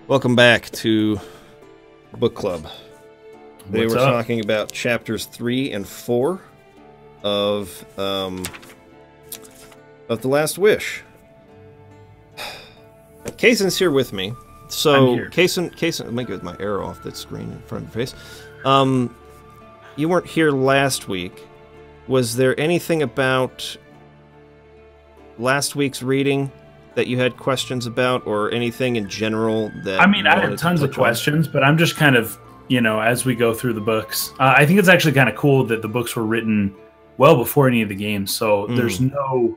Welcome back to Book Club. Today What's we're up? talking about chapters 3 and 4 of The Last Wish. Kaysen's here with me. So, Kaysen, let me get my arrow off that screen in front of your face. You weren't here last week. Was there anything about last week's reading that you had questions about, or anything in general that... I mean, I had tons of questions, but I'm just kind of, you know, as we go through the books. I think it's actually kind of cool that the books were written well before any of the games, so there's no...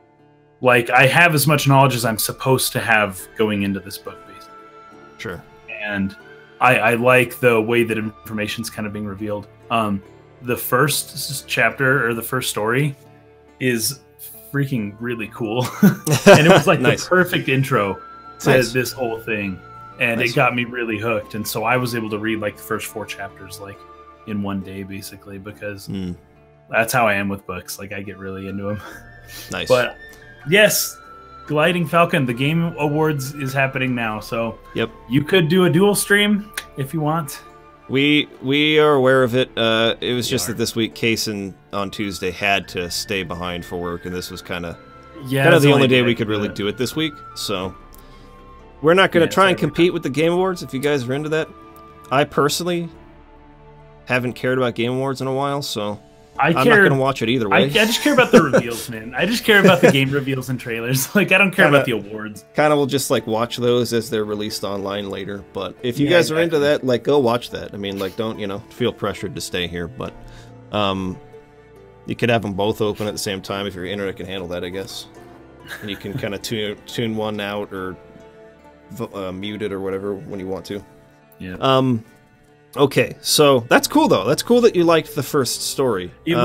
Like, I have as much knowledge as I'm supposed to have going into this book, basically. Sure. And I like the way that information's kind of being revealed. The first chapter, or the first story, is freaking really cool. And it was like Nice. the perfect intro to Nice. this whole thing. And Nice. it got me really hooked. And so I was able to read like the first 4 chapters like in one day, basically, because that's how I am with books. Like, I get really into them. Nice. But yes, Gliding Falcon, the Game Awards is happening now. So Yep. you could do a dual stream if you want. We are aware of it. It was We just are. that this week, Kaysen on Tuesday had to stay behind for work, and this was kind of Yeah, the only day we could really do it this week. So we're not going to try and compete with the Game Awards if you guys are into that. I personally haven't cared about Game Awards in a while, so I'm not going to watch it either way. I just care about the reveals, man. I just care about the game reveals and trailers. Like, I don't care about the awards. Kind of will just like watch those as they're released online later. But if you Yeah, guys are into exactly. that, like, go watch that. I mean, like, don't, you know, feel pressured to stay here. But you could have them both open at the same time if your internet can handle that, I guess. And you can kind of tune one out or mute it or whatever when you want to. Yeah. Okay, so that's cool though. That's cool that you liked the first story. It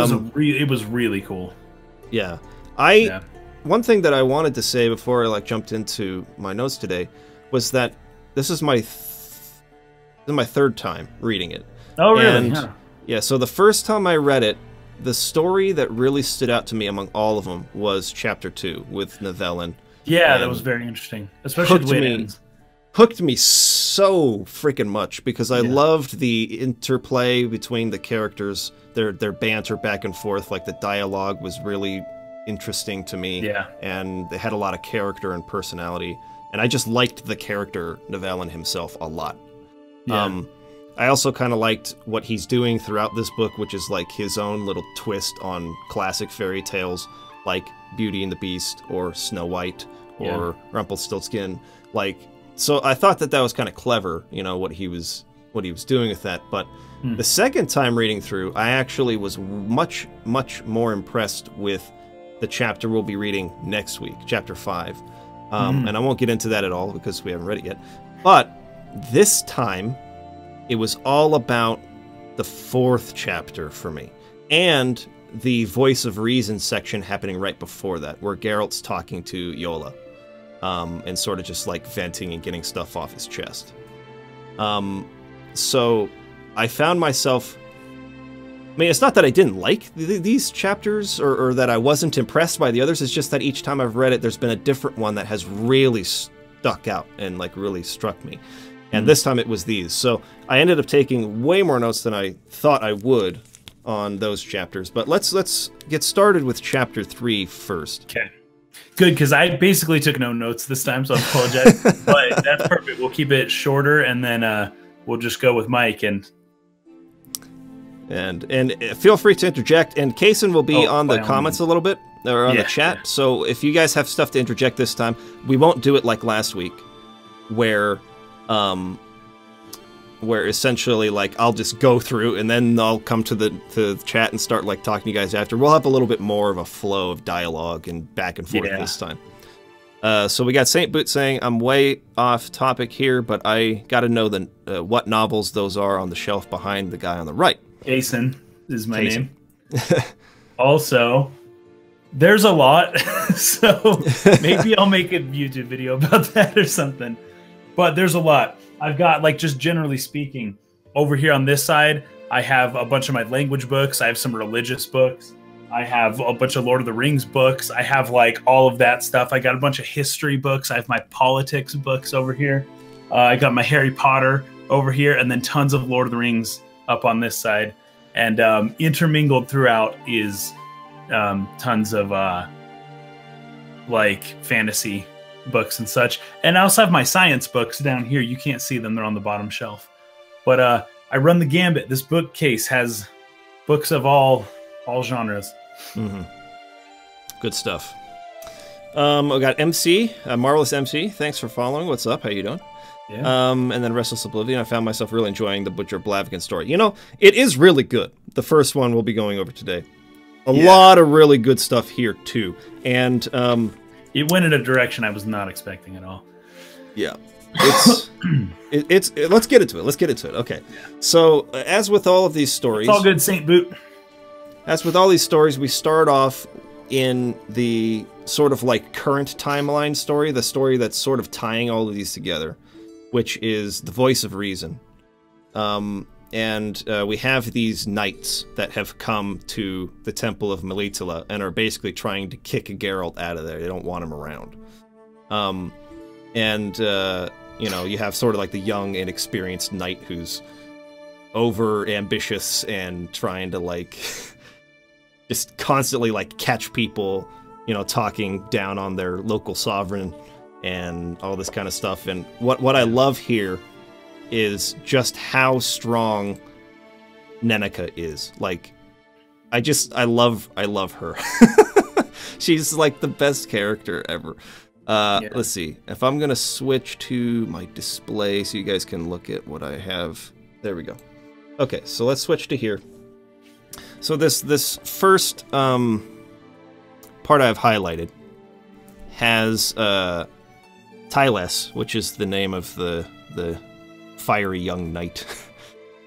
was really cool. Yeah. Yeah. One thing that I wanted to say before I like jumped into my notes today was that this is my third time reading it. Oh, really? And, Huh. yeah, so the first time I read it, the story that really stood out to me among all of them was chapter 2 with Nivellen. Yeah, that And was very interesting, especially the way it ends. Hooked me so freaking much because I loved the interplay between the characters, their banter back and forth. Like, the dialogue was really interesting to me. Yeah. And they had a lot of character and personality. And I just liked the character Nivellen himself a lot. Yeah. I also kind of liked what he's doing throughout this book, which is like his own little twist on classic fairy tales like Beauty and the Beast or Snow White or Rumpelstiltskin. Like, so I thought that was kind of clever, you know, what he was doing with that. But the second time reading through, I actually was much more impressed with the chapter we'll be reading next week, chapter 5. And I won't get into that at all because we haven't read it yet. But this time, it was all about the 4th chapter for me, and the Voice of Reason section happening right before that, where Geralt's talking to Yola. And sort of just like venting and getting stuff off his chest. So I found myself... I mean, it's not that I didn't like these chapters or that I wasn't impressed by the others. It's just that each time I've read it, there's been a different one that has really stuck out and like really struck me. And this time it was these. So I ended up taking way more notes than I thought I would on those chapters. But let's get started with chapter 3 first. Okay. Good, because I basically took no notes this time, so I apologize. But that's perfect. We'll keep it shorter, and then we'll just go with Mike. And feel free to interject. And Kaysen will be on the by all comments means. a little bit, or on the chat. Yeah. So if you guys have stuff to interject this time, we won't do it like last week, where essentially like I'll just go through and then I'll come to the chat and start like talking to you guys after. We'll have a little bit more of a flow of dialogue and back and forth this time. So we got Saint Boot saying, I'm way off topic here, but I got to know what novels those are on the shelf behind the guy on the right. Jason is my name. Also, there's a lot, so maybe I'll make a YouTube video about that or something. But there's a lot. I've got, like, just generally speaking, over here on this side, I have a bunch of my language books. I have some religious books. I have a bunch of Lord of the Rings books. I have, like, all of that stuff. I got a bunch of history books. I have my politics books over here. I got my Harry Potter over here, and then tons of Lord of the Rings up on this side. And intermingled throughout is tons of like fantasy books and such. And I also have my science books down here. You can't see them. They're on the bottom shelf. But I run the gambit. This bookcase has books of all genres. Mm-hmm. Good stuff. I got MC, Marvelous MC. Thanks for following. What's up? How you doing? Yeah. And then Restless Oblivion. I found myself really enjoying the Butcher Blaviken story. You know, it is really good. The first one we'll be going over today. A lot of really good stuff here too. And it went in a direction I was not expecting at all. Yeah. It's let's get into it. Let's get into it. Okay. So, as with all of these stories, it's all good, Saint Boot. As with all these stories, we start off in the sort of like current timeline story, the story that's sort of tying all of these together, which is the voice of reason. And we have these knights that have come to the Temple of Melitele and are basically trying to kick Geralt out of there. They don't want him around. You know, you have sort of like the young, inexperienced knight who's over ambitious and trying to like just constantly like catch people, you know, talking down on their local sovereign and all this kind of stuff. And what I love here is just how strong Nenneke is. Like, I love her. She's like the best character ever. Let's see. If I'm gonna switch to my display so you guys can look at what I have. There we go. Okay, so let's switch to here. So this first part I've highlighted has Tyles, which is the name of the fiery young knight.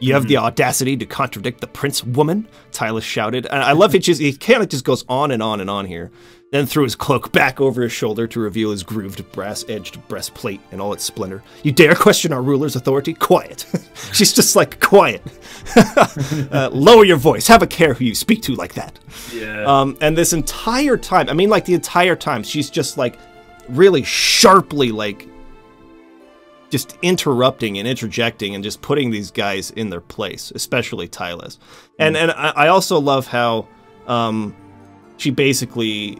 You have the audacity to contradict the prince woman, Tyles shouted. And I love it. He kind of just goes on and on and on here. Then threw his cloak back over his shoulder to reveal his grooved brass-edged breastplate in all its splendor. You dare question our ruler's authority? Quiet. She's just like, quiet. Lower your voice. Have a care who you speak to like that. Yeah. And this entire time, I mean, like the entire time, she's just like really sharply like just interrupting and interjecting and just putting these guys in their place, especially Tyles. And I also love how she basically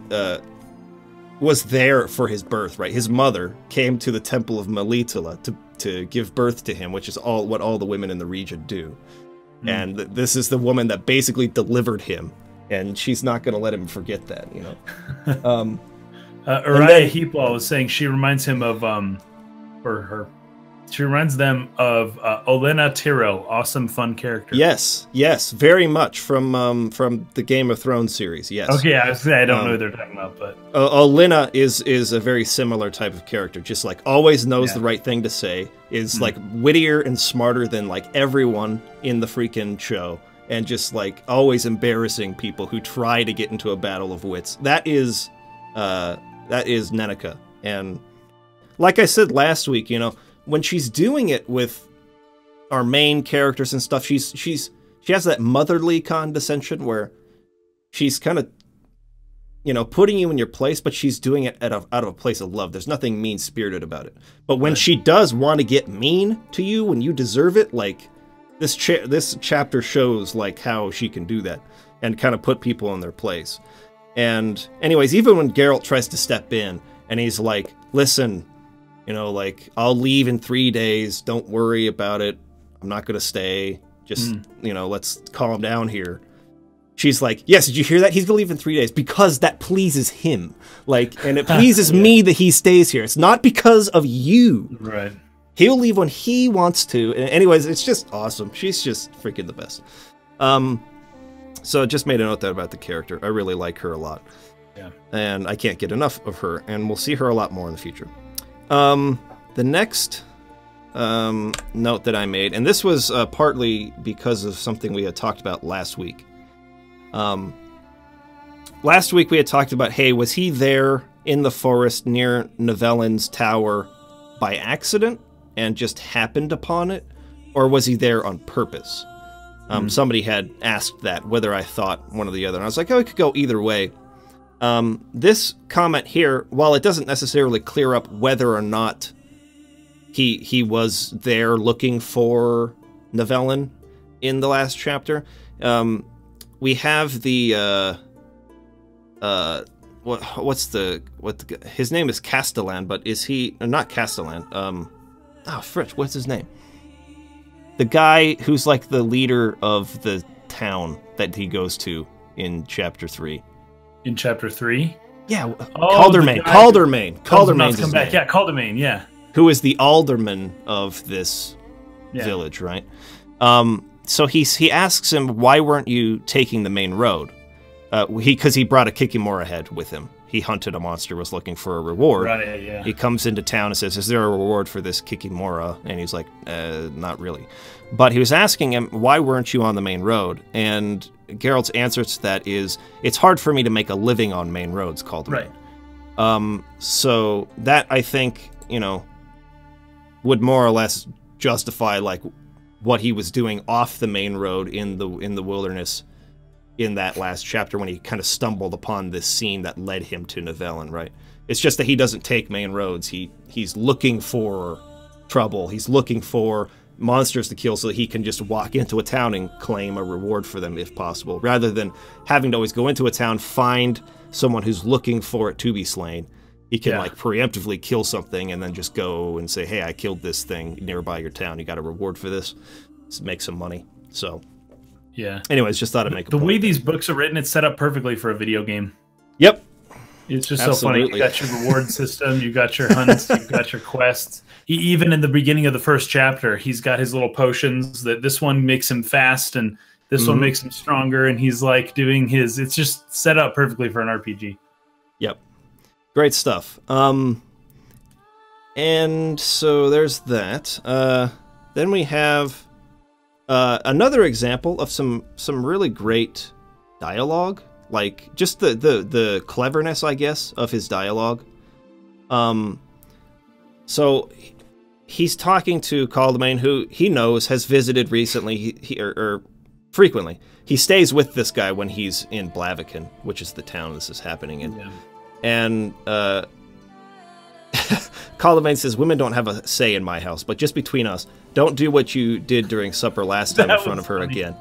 was there for his birth, right? His mother came to the Temple of Melitele to give birth to him, which is what all the women in the region do. And this is the woman that basically delivered him, and she's not going to let him forget that, you know. Uriah Heepwell was saying she reminds him of, she reminds them of Olenna Tyrell, awesome, fun character. Yes, yes, very much from the Game of Thrones series. Yes. Okay, I was saying I don't know who they're talking about, but Olenna is a very similar type of character. Just like always knows the right thing to say, is like wittier and smarter than like everyone in the freaking show, and just like always embarrassing people who try to get into a battle of wits. That is Nenneke, and like I said last week, you know, when she's doing it with our main characters and stuff, she has that motherly condescension where she's kind of, you know, putting you in your place, but she's doing it out of a place of love. There's nothing mean-spirited about it. But when she does want to get mean to you when you deserve it, like this chapter shows like how she can do that and kind of put people in their place. And anyways, even when Geralt tries to step in and he's like, listen, you know, like, I'll leave in 3 days. Don't worry about it. I'm not going to stay. Just, you know, let's calm down here. She's like, yes, did you hear that? He's going to leave in 3 days because that pleases him. Like, and it pleases me that he stays here. It's not because of you. Right. He'll leave when he wants to. And anyways, it's just awesome. She's just freaking the best. So just made a note there about the character. I really like her a lot. Yeah. And I can't get enough of her. And we'll see her a lot more in the future. The next note that I made, and this was partly because of something we had talked about last week. Last week we had talked about, hey, was he there in the forest near Nivellen's tower by accident and just happened upon it? Or was he there on purpose? Somebody had asked that, whether I thought one or the other. And I was like, oh, it could go either way. This comment here, while it doesn't necessarily clear up whether or not he was there looking for Nivellen in the last chapter. We have the his name is Castellan, but is he not Castellan? Fritz, what's his name? The guy who's like the leader of the town that he goes to in chapter 3. In chapter 3? Yeah, Caldermain. Caldermain's his name. Yeah, Caldermain, yeah. Who is the alderman of this village, right? So he asks him, why weren't you taking the main road? Because he brought a Kikimora head with him. He hunted a monster, was looking for a reward. Right, yeah. He comes into town and says, is there a reward for this Kikimora? And he's like, not really. But he was asking him, why weren't you on the main road? And Geralt's answer to that is, it's hard for me to make a living on main roads, Caldermain. Right. So that, I think, would more or less justify, like, what he was doing off the main road in the wilderness in that last chapter when he kind of stumbled upon this scene that led him to Nivellen, right? It's just that he doesn't take main roads. He's looking for trouble. He's looking for monsters to kill so that he can just walk into a town and claim a reward for them if possible, rather than having to always go into a town, find someone who's looking for it to be slain. He can like preemptively kill something and then just go and say, hey, I killed this thing nearby your town. You got a reward for this. Let's make some money. So yeah. Anyways, just thought I'd make a point. The way these books are written, it's set up perfectly for a video game. Yep. It's just so funny. You got your reward system, you got your hunts, you got your quests. Even in the beginning of the first chapter, he's got his little potions that this one makes him fast and this one makes him stronger, and he's like doing his. It's just set up perfectly for an RPG. Yep. Great stuff. And so there's that. Then we have another example of some really great dialogue, like just the cleverness, I guess, of his dialogue. So he's talking to Caldermain, who he knows has visited recently, or frequently. He stays with this guy when he's in Blaviken, which is the town this is happening in. Yeah. And Caldermain says, women don't have a say in my house, but just between us, don't do what you did during supper last time in front of her again.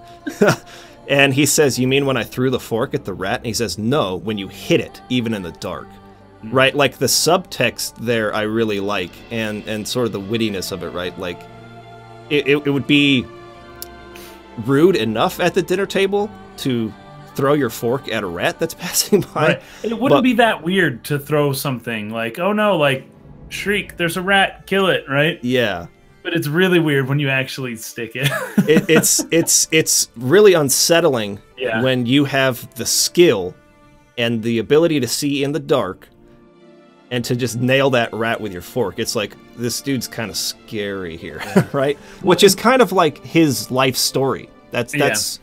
And he says, you mean when I threw the fork at the rat? And he says, no, when you hit it, even in the dark. Right? Like the subtext there I really like, and sort of the wittiness of it, right? Like it would be rude enough at the dinner table to throw your fork at a rat that's passing by. Right. It wouldn't be that weird to throw something like, oh no, like, shriek, there's a rat, kill it, right? Yeah. But it's really weird when you actually stick it. It's really unsettling when you have the skill and the ability to see in the dark and to just nail that rat with your fork. It's like, this dude's kind of scary here, right? Which is kind of like his life story. That's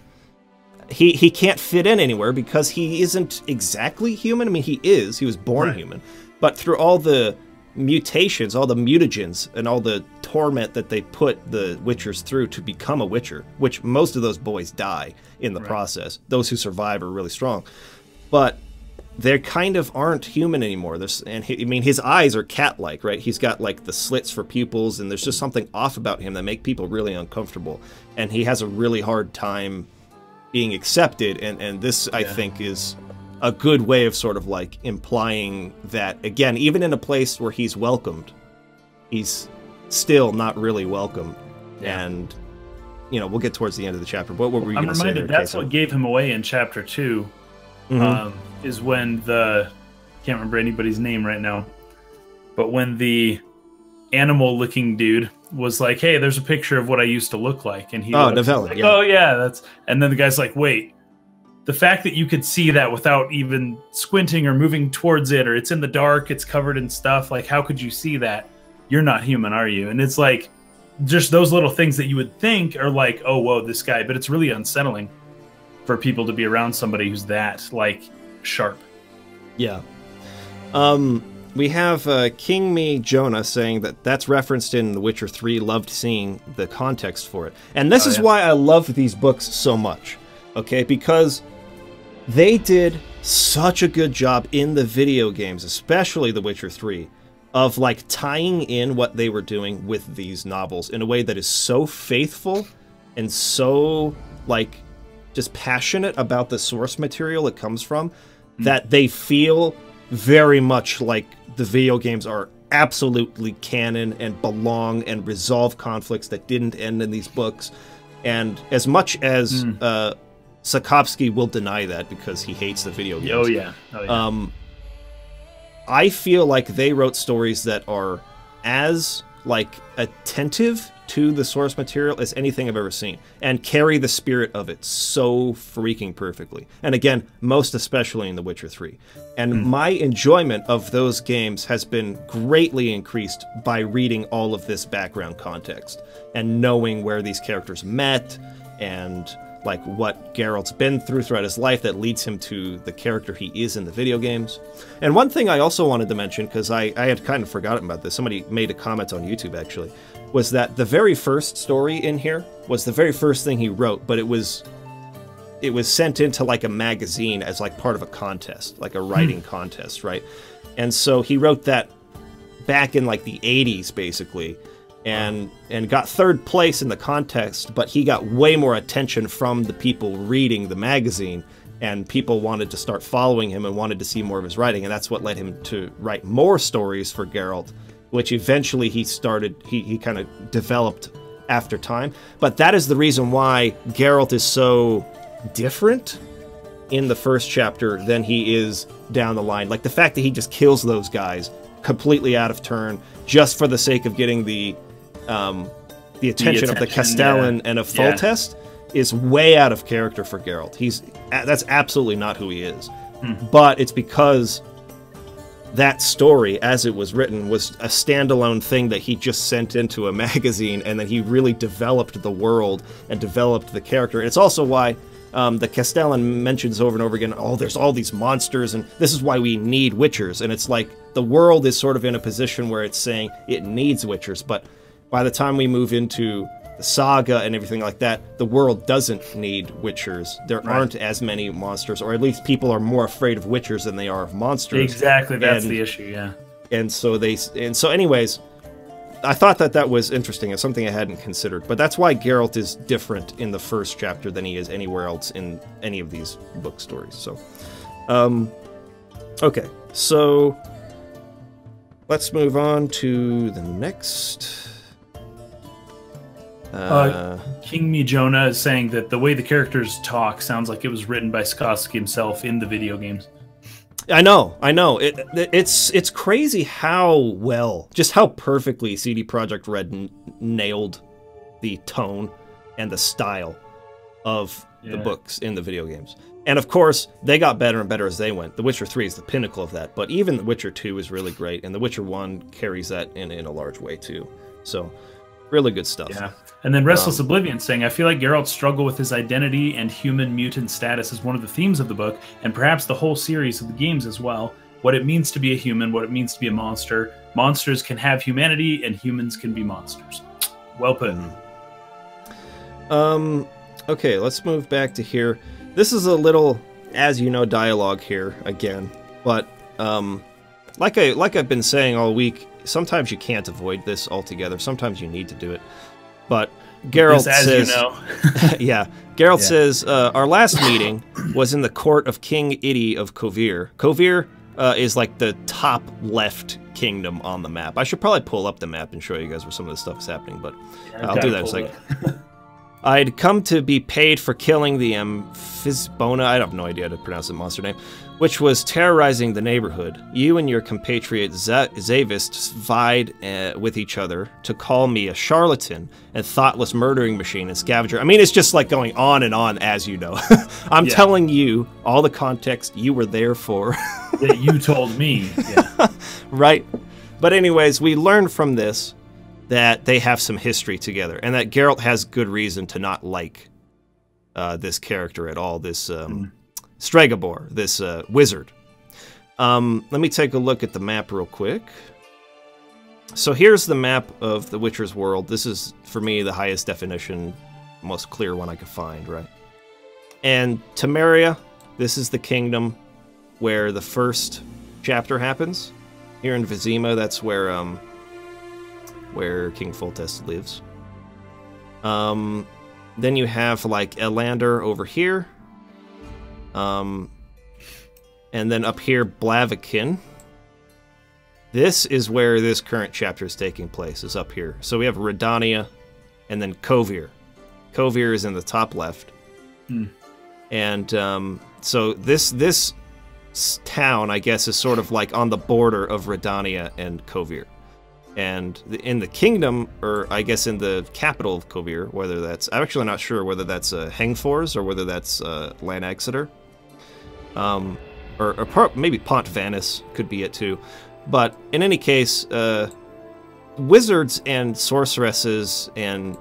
he can't fit in anywhere because he isn't exactly human. I mean, he is. He was born human. But through all the mutations, all the mutagens, and all the torment that they put the Witchers through to become a Witcher, which most of those boys die in the process. Those who survive are really strong. But they kind of aren't human anymore. I mean, his eyes are cat-like, right? He's got, like, the slits for pupils, and there's just something off about him that make people really uncomfortable. And he has a really hard time being accepted, and this, I think, is a good way of sort of, like, implying that, again, even in a place where he's welcomed, he's still not really welcome. And, you know, we'll get towards the end of the chapter. What were you going to say? I'm reminded that's what gave him away in chapter 2. Is when can't remember anybody's name right now, but when the animal-looking dude was like, "Hey, there's a picture of what I used to look like," and he Nivellen, like, "Oh yeah, that's," and then the guy's like, "Wait, the fact that you could see that without even squinting or moving towards it, or it's in the dark, it's covered in stuff, like how could you see that? You're not human, are you?" And it's like just those little things that you would think are like, "Oh, whoa, this guy," but it's really unsettling for people to be around somebody who's that, like, sharp. Yeah. We have King Me Jonah saying that's referenced in The Witcher 3, loved seeing the context for it. And this is why I love these books so much, okay? Because they did such a good job in the video games, especially The Witcher 3, of like tying in what they were doing with these novels in a way that is so faithful and so like just passionate about the source material it comes from that they feel very much like the video games are absolutely canon and belong and resolve conflicts that didn't end in these books. And as much as Sapkowski will deny that because he hates the video games. Oh yeah. I feel like they wrote stories that are as like attentive to the source material as anything I've ever seen, and carry the spirit of it so freaking perfectly. And again, most especially in The Witcher 3. And my enjoyment of those games has been greatly increased by reading all of this background context and knowing where these characters met and like what Geralt's been through throughout his life that leads him to the character he is in the video games. And one thing I also wanted to mention, because I had kind of forgotten about this, somebody made a comment on YouTube actually, was that the very first story in here was the very first thing he wrote, but it was sent into like a magazine as like part of a contest, like a writing contest, right? And so he wrote that back in like the 80s basically, and got third place in the contest, but he got way more attention from the people reading the magazine, and people wanted to start following him and wanted to see more of his writing, and that's what led him to write more stories for Geralt, which eventually he kind of developed after time. But that is the reason why Geralt is so different in the first chapter than he is down the line. Like the fact that he just kills those guys completely out of turn just for the sake of getting the attention of the Castellan and of Foltest is way out of character for Geralt. That's absolutely not who he is. But it's because that story, as it was written, was a standalone thing that he just sent into a magazine, and then he really developed the world and developed the character. And it's also why the Castellan mentions over and over again, oh, there's all these monsters, and this is why we need Witchers. And it's like the world is sort of in a position where it's saying it needs Witchers, but by the time we move into the saga and everything like that, the world doesn't need Witchers. There aren't as many monsters, or at least people are more afraid of Witchers than they are of monsters. Exactly, that's the issue, yeah. And so anyways, I thought that was interesting. It's something I hadn't considered. But that's why Geralt is different in the first chapter than he is anywhere else in any of these book stories. So, okay, so let's move on to the next. King Me Jonah is saying that the way the characters talk sounds like it was written by Sapkowski himself in the video games. I know. It's crazy just how perfectly CD Projekt Red nailed the tone and the style of the books in the video games. And of course, they got better and better as they went. The Witcher 3 is the pinnacle of that, but even The Witcher 2 is really great, and The Witcher 1 carries that in a large way too. So, really good stuff. Yeah. And then Restless Oblivion saying, I feel like Geralt's struggle with his identity and human mutant status is one of the themes of the book, and perhaps the whole series of the games as well. What it means to be a human, what it means to be a monster. Monsters can have humanity, and humans can be monsters. Well put. Okay, let's move back to here. This is a little, as you know, dialogue here again, but like I've been saying all week, sometimes you can't avoid this altogether. Sometimes you need to do it. But Geralt says, you know. Geralt says, our last meeting was in the court of King Idi of Kovir. Kovir is like the top left kingdom on the map. I should probably pull up the map and show you guys where some of this stuff is happening, but I'll do that in a second. I'd come to be paid for killing the Amphisbona, I have no idea how to pronounce the monster name, which was terrorizing the neighborhood. You and your compatriot Zavist vied with each other to call me a charlatan and thoughtless murdering machine and scavenger. I mean, it's just like going on and on, as you know. I'm telling you all the context you were there for. That you told me. Yeah. Right. But anyways, we learned from this that they have some history together, and that Geralt has good reason to not like this character at all, this Stregobor, this wizard. Let me take a look at the map real quick. So here's the map of the Witcher's world. This is, for me, the highest definition, most clear one I could find, right? And Temeria, this is the kingdom where the first chapter happens. here in Vizima. That's where King Foltest lives. Then you have like Elander over here. And then up here, Blaviken. This is where this current chapter is taking place, is up here. So we have Redania and then Kovir. Kovir is in the top left. And so this town, I guess, is sort of like on the border of Redania and Kovir. And in the kingdom, or I guess in the capital of Kovir, whether that's... I'm actually not sure whether that's Hengfors or whether that's Lan Exeter. Or maybe Pont Vanis could be it too. But in any case, wizards and sorceresses and,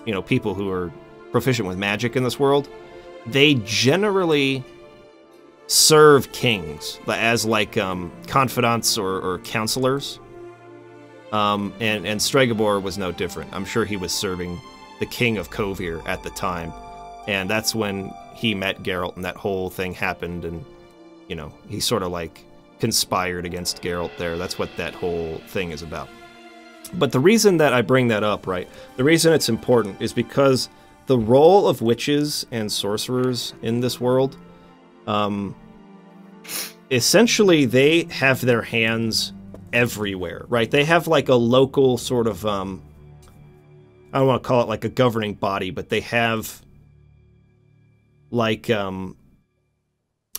you know, people who are proficient with magic in this world, they generally serve kings as like confidants or counselors. And Stregobor was no different. I'm sure he was serving the king of Kovir at the time. And that's when he met Geralt and that whole thing happened. And, you know, he sort of like conspired against Geralt there. That's what that whole thing is about. But the reason that I bring that up, right, the reason it's important is because the role of witches and sorcerers in this world, essentially they have their hands everywhere, right? They have like a local sort of, I don't want to call it like a governing body, but they have like,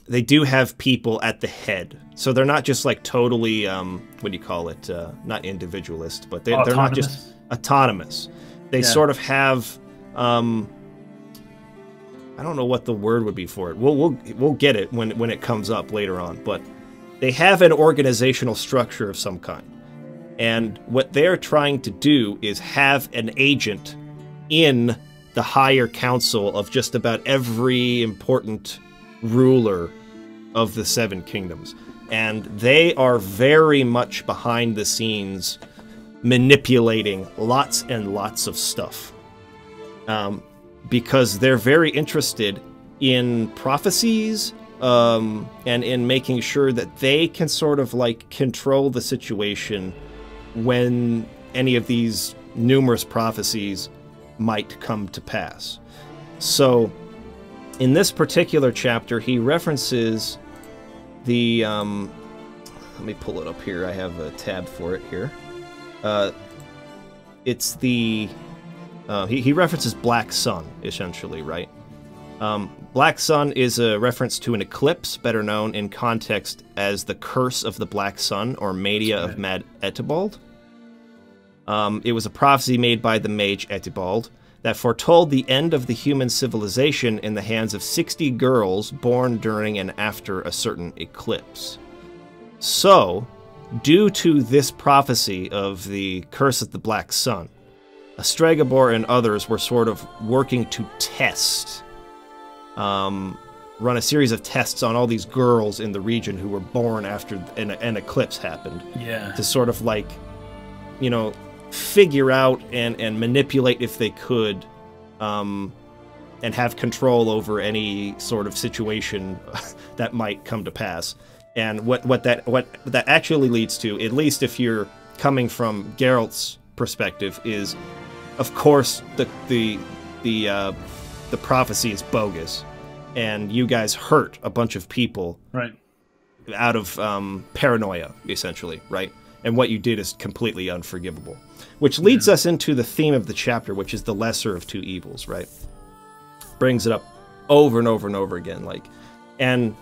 they do have people at the head. So they're not just like totally, what do you call it? Not individualist, but they're not just autonomous. They sort of have, I don't know what the word would be for it. We'll get it when it comes up later on, but they have an organizational structure of some kind. And what they're trying to do is have an agent in the higher council of just about every important ruler of the Seven Kingdoms. And they are very much behind the scenes manipulating lots and lots of stuff. Because they're very interested in prophecies, and in making sure that they can sort of like control the situation when any of these numerous prophecies might come to pass. So in this particular chapter, he references the, let me pull it up here. I have a tab for it here. It's the, he references Black Sun, essentially, right? Black Sun is a reference to an eclipse, better known in context as the Curse of the Black Sun, or Mania of Mad Etibald. It was a prophecy made by the mage Etibald that foretold the end of the human civilization in the hands of 60 girls born during and after a certain eclipse. So, due to this prophecy of the Curse of the Black Sun, Stregobor and others were sort of working to test, run a series of tests on all these girls in the region who were born after an eclipse happened. Yeah. To sort of like, you know, figure out and manipulate if they could, and have control over any sort of situation that might come to pass. And what that actually leads to, at least if you're coming from Geralt's perspective, is, of course, the prophecy is bogus, and you guys hurt a bunch of people, right, out of paranoia, essentially, right? And what you did is completely unforgivable. Which leads us into the theme of the chapter, which is the lesser of two evils, right? Brings it up over and over and over again, like, and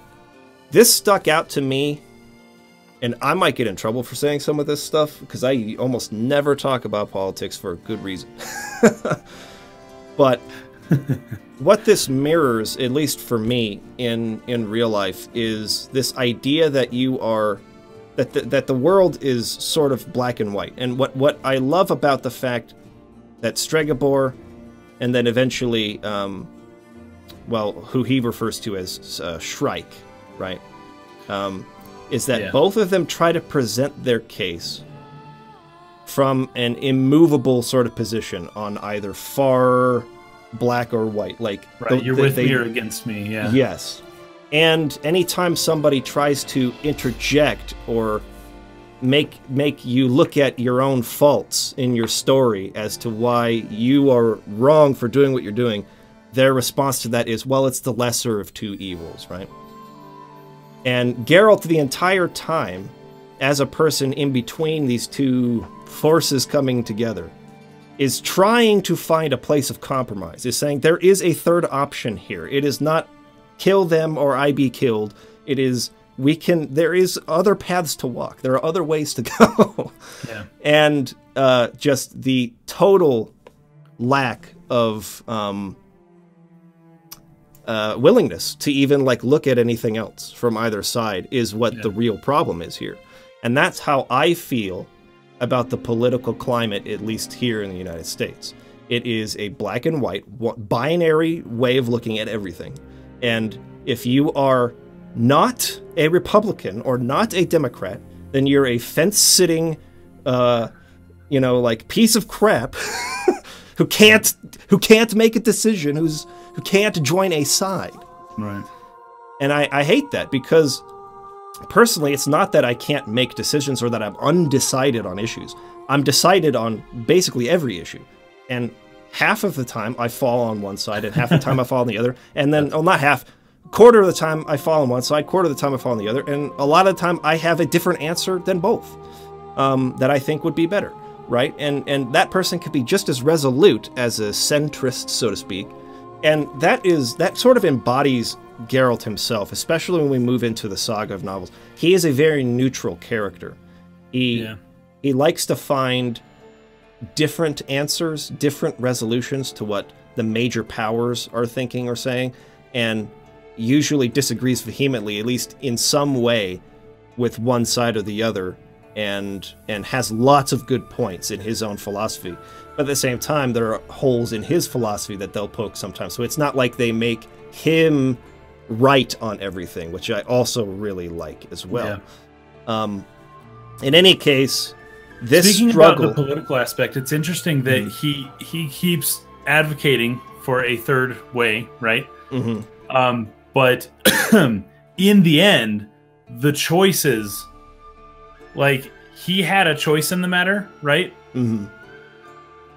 this stuck out to me, and I might get in trouble for saying some of this stuff, because I almost never talk about politics for a good reason. But what this mirrors, at least for me, in real life, is this idea that you are... that the world is sort of black and white. And what I love about the fact that Stregobor, and then eventually, well, who he refers to as Shrike, right, is that both of them try to present their case from an immovable sort of position on either far black or white. Like, right, you're with me or against me, yeah. Yes. And anytime somebody tries to interject or make you look at your own faults in your story as to why you are wrong for doing what you're doing, their response to that is, well, it's the lesser of two evils, right? And Geralt, the entire time, as a person in between these two forces coming together, is trying to find a place of compromise, is saying there is a third option here. It is not kill them or I be killed. It is, there is other paths to walk. There are other ways to go. Yeah. And just the total lack of willingness to even like look at anything else from either side is what the real problem is here. And that's how I feel about the political climate, at least here in the United States. It is a black and white binary way of looking at everything. And if you are not a Republican or not a Democrat, then you're a fence-sitting, you know, like piece of crap who can't make a decision, who can't join a side. Right. And I hate that, because personally, it's not that I can't make decisions or that I'm undecided on issues. I'm decided on basically every issue. And half of the time I fall on one side and half the time I fall on the other. And then, oh, not half, quarter of the time I fall on one side, quarter of the time I fall on the other. And a lot of the time I have a different answer than both that I think would be better, right? And that person could be just as resolute as a centrist, so to speak. And that sort of embodies Geralt himself, especially when we move into the Saga of novels. He is a very neutral character. He likes to find different answers, different resolutions to what the major powers are thinking or saying, and usually disagrees vehemently, at least in some way, with one side or the other, and has lots of good points in his own philosophy. But at the same time, there are holes in his philosophy that they'll poke sometimes. So it's not like they make him right on everything, which I also really like as well. Yeah. In any case, this Speaking struggle... about the political aspect, it's interesting that he keeps advocating for a third way, right? But in the end, the choices, like, he had a choice in the matter, right?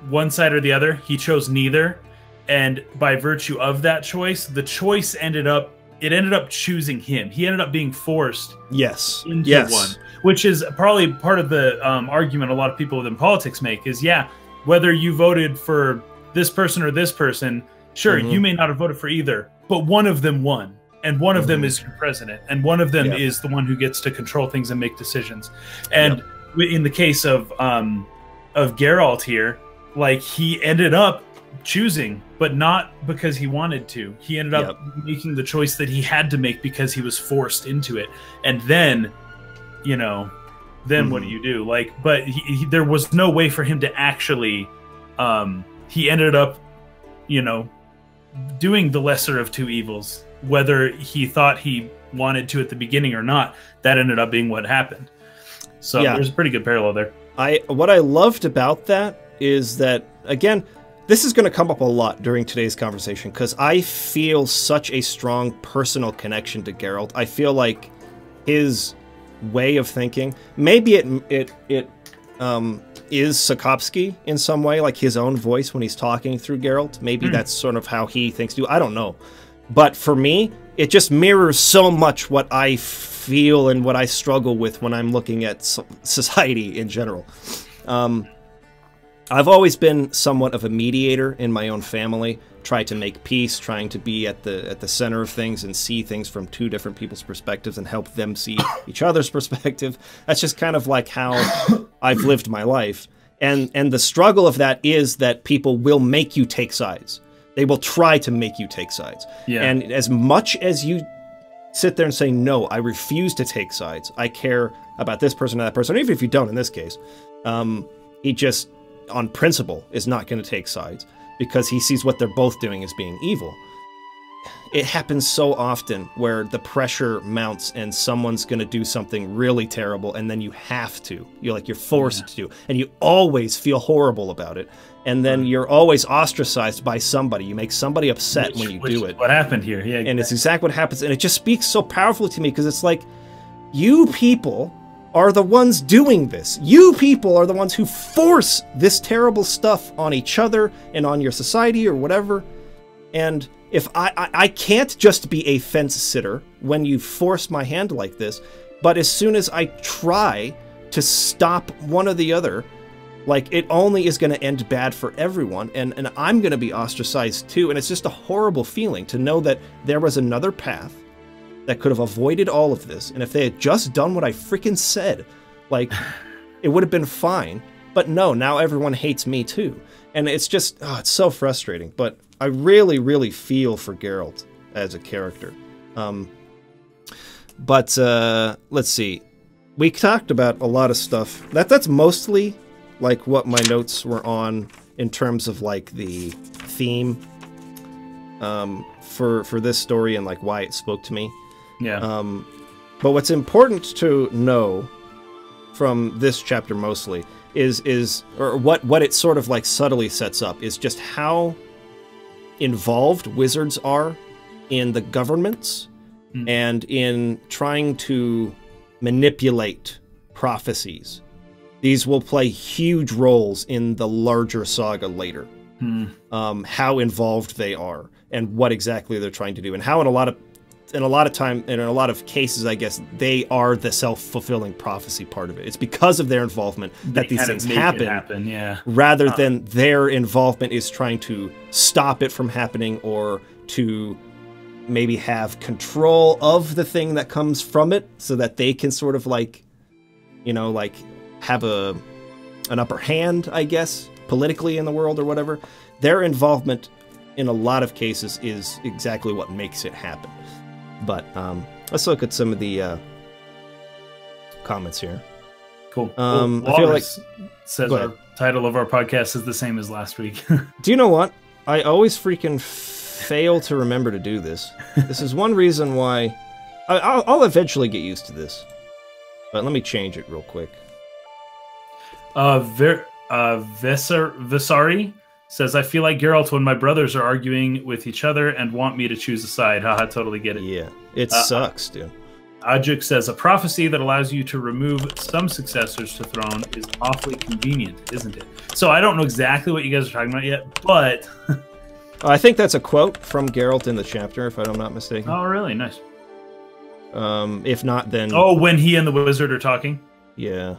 One side or the other. He chose neither. And by virtue of that choice, the choice ended up choosing him. He ended up being forced into one, which is probably part of the argument a lot of people within politics make is, whether you voted for this person or this person, sure, you may not have voted for either, but one of them won. And one of them is your president. And one of them is the one who gets to control things and make decisions. And in the case of Geralt here, like, he ended up choosing, but not because he wanted to. He ended up making the choice that he had to make because he was forced into it. And then, you know, then what do you do? Like, but there was no way for him to actually, he ended up, you know, doing the lesser of two evils, whether he thought he wanted to at the beginning or not. That ended up being what happened. So there's a pretty good parallel there. What I loved about that is that, again, this is going to come up a lot during today's conversation, because I feel such a strong personal connection to Geralt. I feel like his way of thinking, maybe it is Sapkowski in some way, like his own voice when he's talking through Geralt. Maybe that's sort of how he thinks too. I don't know. But for me, it just mirrors so much what I feel and what I struggle with when I'm looking at society in general. I've always been somewhat of a mediator in my own family, tried to make peace, trying to be at the center of things and see things from two different people's perspectives and help them see each other's perspective. That's just kind of like how I've lived my life. And the struggle of that is that people will make you take sides. They will try to make you take sides. Yeah. And as much as you sit there and say, no, I refuse to take sides, I care about this person or that person, even if you don't in this case, he just, on principle, is not going to take sides because he sees what they're both doing as being evil. It happens so often where the pressure mounts and someone's going to do something really terrible, and then you have to. You're forced to, and you always feel horrible about it. And then you're always ostracized by somebody. You make somebody upset when you do it. What happened here? Yeah, and it's exactly what happens. And it just speaks so powerfully to me, because it's like, you people are the ones doing this. You people are the ones who force this terrible stuff on each other and on your society or whatever. And if I can't just be a fence sitter when you force my hand like this, but as soon as I try to stop one or the other, like, it only is going to end bad for everyone, and I'm going to be ostracized too, and it's just a horrible feeling to know that there was another path that could have avoided all of this, and if they had just done what I freaking said, like, it would have been fine. But no, now everyone hates me too. And it's just, oh, it's so frustrating. But I really, really feel for Geralt as a character. Let's see. We talked about a lot of stuff. That's mostly, like, what my notes were on in terms of, like, the theme for this story and, like, why it spoke to me. Yeah. But what's important to know from this chapter mostly is what it sort of, like, subtly sets up is just how involved wizards are in the governments and in trying to manipulate prophecies. These will play huge roles in the larger saga later. How involved they are and what exactly they're trying to do, and how in a lot of cases, I guess, they are the self-fulfilling prophecy part of it. It's because of their involvement that these things happen, rather than their involvement is trying to stop it from happening or to maybe have control of the thing that comes from it so that they can sort of, like, you know, like, have an upper hand, I guess, politically in the world or whatever. Their involvement in a lot of cases is exactly what makes it happen. But let's look at some of the comments here. Cool. I feel like says our title of our podcast is the same as last week. Do you know what? I always freaking fail to remember to do this. This is one reason why I'll eventually get used to this. But let me change it real quick. Visari says, I feel like Geralt when my brothers are arguing with each other and want me to choose a side. Haha, totally get it. Yeah, it sucks, dude. Ajuk says, a prophecy that allows you to remove some successors to throne is awfully convenient, isn't it? So I don't know exactly what you guys are talking about yet, but... I think that's a quote from Geralt in the chapter, if I'm not mistaken. Oh, really? Nice. If not, then... Oh, when he and the wizard are talking? Yeah.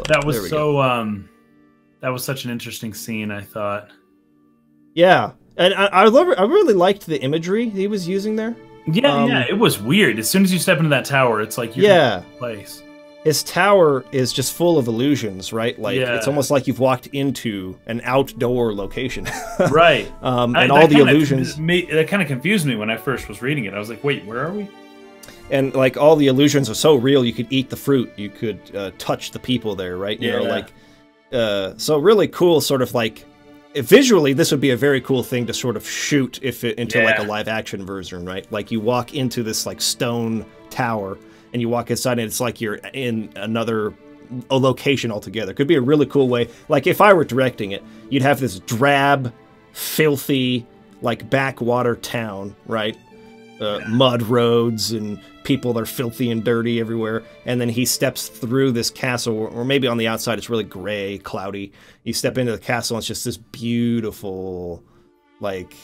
That was that was such an interesting scene, I thought. Yeah, and I really liked the imagery he was using there. Yeah, it was weird. As soon as you step into that tower, it's like you're in a place. His tower is just full of illusions, right? Like it's almost like you've walked into an outdoor location, right? And all the illusions. That kind of confused me when I first was reading it. I was like, "Wait, where are we?" And, like, all the illusions are so real, you could eat the fruit, you could touch the people there, right? You know, like, so really cool, sort of, like, visually, this would be a very cool thing to sort of shoot into, like, a live-action version, right? Like, you walk into this, like, stone tower, and you walk inside, and it's like you're in a location altogether. Could be a really cool way. Like, if I were directing it, you'd have this drab, filthy, like, backwater town, right? Mud roads and people that are filthy and dirty everywhere, and then he steps through this castle, or maybe on the outside it's really gray, cloudy. You step into the castle and it's just this beautiful, like,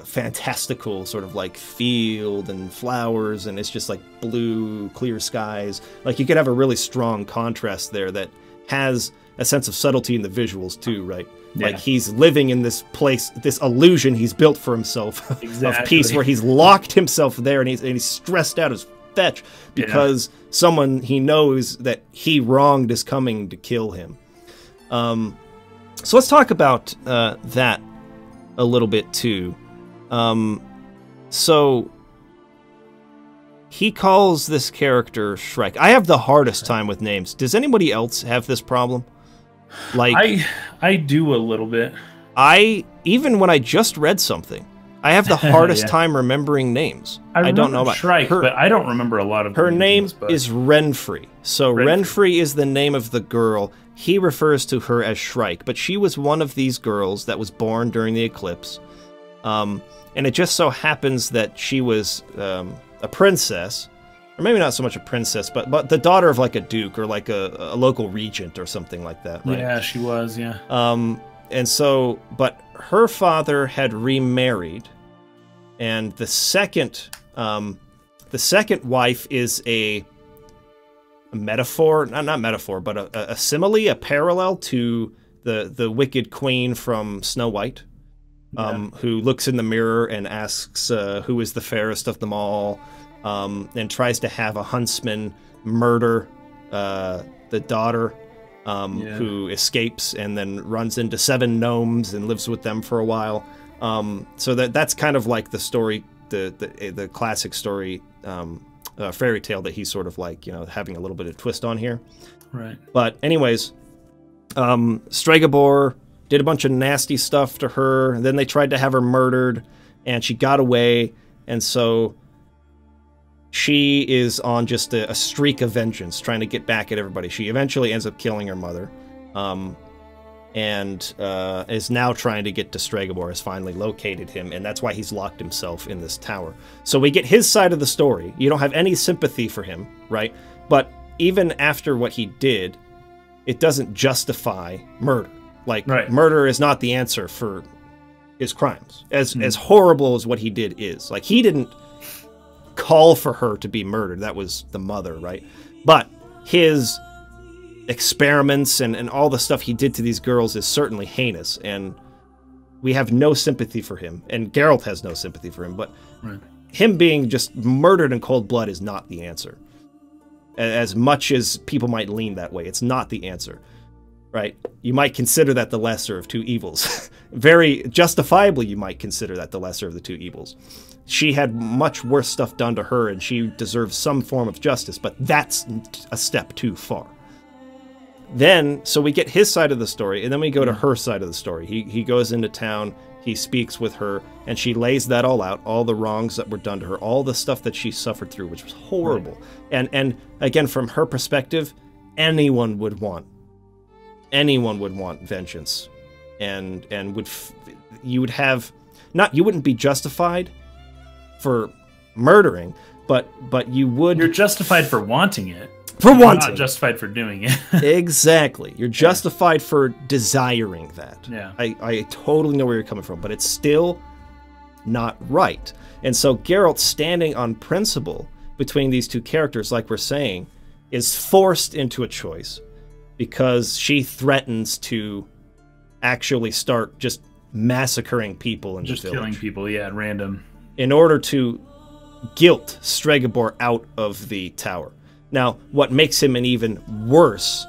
fantastical sort of, like, field and flowers, and it's just like blue, clear skies. Like, you could have a really strong contrast there that has a sense of subtlety in the visuals too, right? Like, he's living in this place, this illusion he's built for himself of peace, where he's locked himself there, and he's stressed out as fetch because someone he knows that he wronged is coming to kill him. So let's talk about that a little bit too. So he calls this character Shrike. I have the hardest time with names. Does anybody else have this problem? Like, I do a little bit. Even when I just read something, I have the hardest time remembering names. I don't know about Shrike, but I don't remember a lot of her name is Renfri. So Renfri is the name of the girl. He refers to her as Shrike, but she was one of these girls that was born during the eclipse. And it just so happens that she was a princess, or maybe not so much a princess, but the daughter of like a duke or like a local regent or something like that, right? Yeah, she was, yeah. And so, but her father had remarried, and the second wife is a metaphor, not metaphor, but a simile, a parallel to the wicked queen from Snow White, who looks in the mirror and asks who is the fairest of them all, and tries to have a huntsman murder the daughter, who escapes and then runs into 7 gnomes and lives with them for a while. So that's kind of like the story, the classic story, fairy tale that he's sort of like, you know, having a little bit of twist on here. Right. But anyways, Stregobor did a bunch of nasty stuff to her, and then they tried to have her murdered, and she got away, and so she is on just a streak of vengeance, trying to get back at everybody. She eventually ends up killing her mother, and is now trying to get to Stregobor, has finally located him, and that's why he's locked himself in this tower. So we get his side of the story. You don't have any sympathy for him, right? But even after what he did, it doesn't justify murder. Like, murder is not the answer for his crimes. As horrible as what he did is. Like, he didn't call for her to be murdered. That was the mother, right? But his experiments and all the stuff he did to these girls is certainly heinous, and we have no sympathy for him. And Geralt has no sympathy for him, but him being just murdered in cold blood is not the answer. As much as people might lean that way, it's not the answer. Right? You might consider that the lesser of 2 evils. Very justifiably, you might consider that the lesser of the 2 evils. She had much worse stuff done to her, and she deserves some form of justice, but that's a step too far. Then, so we get his side of the story, and then we go to her side of the story. He goes into town, he speaks with her, and she lays that all out, all the wrongs that were done to her, all the stuff that she suffered through, which was horrible. And again, from her perspective, anyone would want vengeance, and you would have you wouldn't be justified for murdering, but you're justified for wanting it. For wanting, not justified for doing it. Exactly, you're justified for desiring that. Yeah, I totally know where you're coming from, but it's still not right. And so Geralt, standing on principle between these 2 characters, like we're saying, is forced into a choice, because she threatens to actually start just massacring people in the village. Just killing people, yeah, at random. In order to guilt Stregobor out of the tower. Now, what makes him an even worse,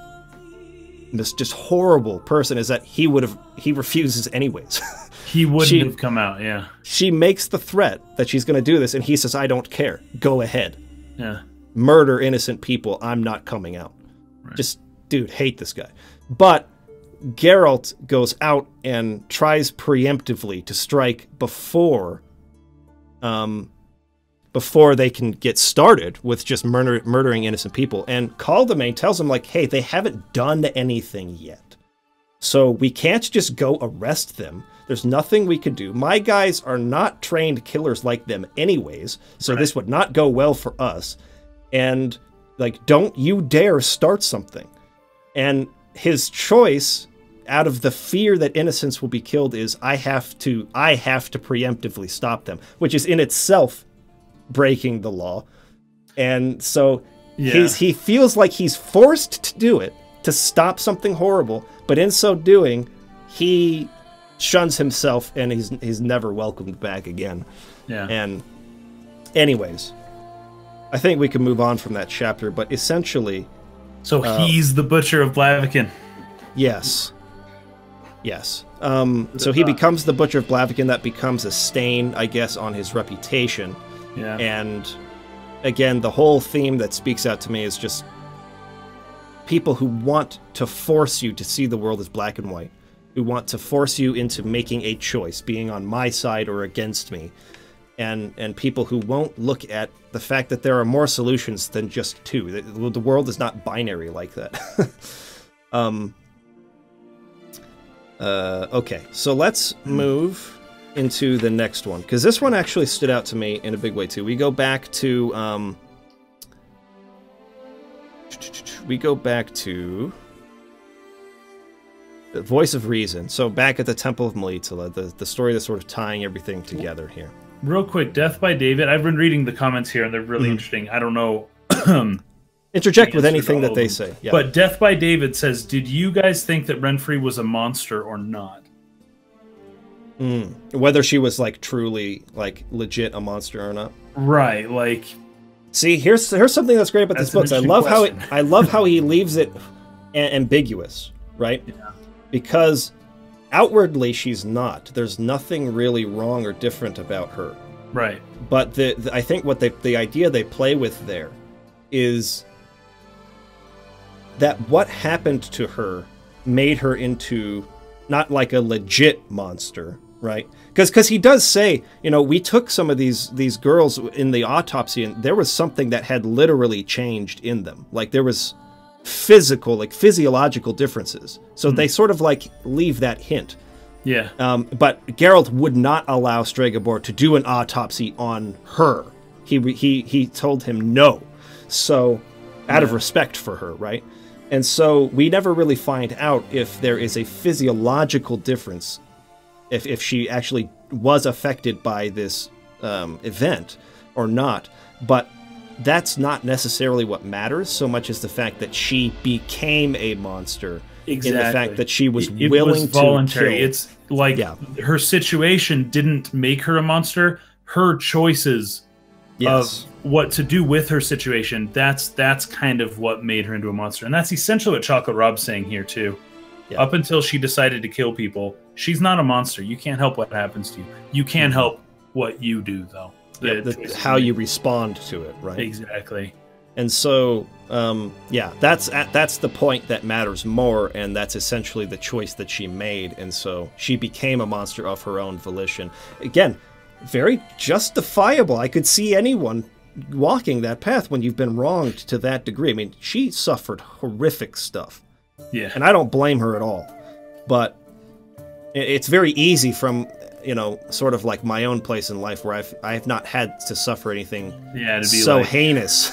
this just horrible person, is that he refuses anyways. He wouldn't have come out, yeah. She makes the threat that she's going to do this, and he says, I don't care. Go ahead. Yeah. Murder innocent people. I'm not coming out. Right. Just... dude, hate this guy. But Geralt goes out and tries preemptively to strike before they can get started with just murdering innocent people. And Caldemain tells him, like, hey, they haven't done anything yet, so we can't just go arrest them. There's nothing we can do. My guys are not trained killers like them anyways, so this would not go well for us. And, like, don't you dare start something. And his choice, out of the fear that innocents will be killed, is I have to preemptively stop them, which is in itself breaking the law. And so he feels like he's forced to do it, to stop something horrible, but in so doing, he shuns himself, and he's never welcomed back again. Yeah. And anyways, I think we can move on from that chapter, but essentially... So he's the Butcher of Blaviken. Yes. Yes. So he becomes the Butcher of Blaviken. That becomes a stain, I guess, on his reputation. Yeah. And again, the whole theme that speaks out to me is just people who want to force you to see the world as black and white, who want to force you into making a choice, being on my side or against me. And people who won't look at the fact that there are more solutions than just 2. The world is not binary like that. Okay, so let's move into the next one, because this one actually stood out to me in a big way too. We go back to the Voice of Reason. So back at the Temple of Melitele, the story that's sort of tying everything together here. Real quick, Death by David. I've been reading the comments here, and they're really interesting. I don't know. Interject with anything that they say. Yeah. But Death by David says, did you guys think that Renfri was a monster or not? Whether she was like truly like legit a monster or not. Right, like. See, here's something that's great about this book. I love how he leaves it ambiguous, right? Yeah. Because outwardly she's not. There's nothing really wrong or different about her. Right. But I think what the idea they play with there is that what happened to her made her into not like a legit monster, right? Because he does say, you know, we took some of these girls in the autopsy and there was something that had literally changed in them. Like there was physiological differences. So they sort of like leave that hint. Yeah. But Geralt would not allow Stregobor to do an autopsy on her. He told him no. So out of respect for her, right? And so we never really find out if there is a physiological difference, if she actually was affected by this event or not. But that's not necessarily what matters so much as the fact that she became a monster. Exactly. In the fact that she was it willing was voluntary. to kill. It's like her situation didn't make her a monster. Her choices of what to do with her situation, that's kind of what made her into a monster. And that's essentially what Chocolate Rob's saying here too. Yeah. Up until she decided to kill people, she's not a monster. You can't help what happens to you. You can help what you do, though. How you respond to it, right? Exactly. And so, that's the point that matters more, and that's essentially the choice that she made. And so she became a monster of her own volition. Again, very justifiable. I could see anyone walking that path when you've been wronged to that degree. I mean, she suffered horrific stuff. Yeah. And I don't blame her at all. But it's very easy from, you know, sort of like my own place in life where I've not had to suffer anything so heinous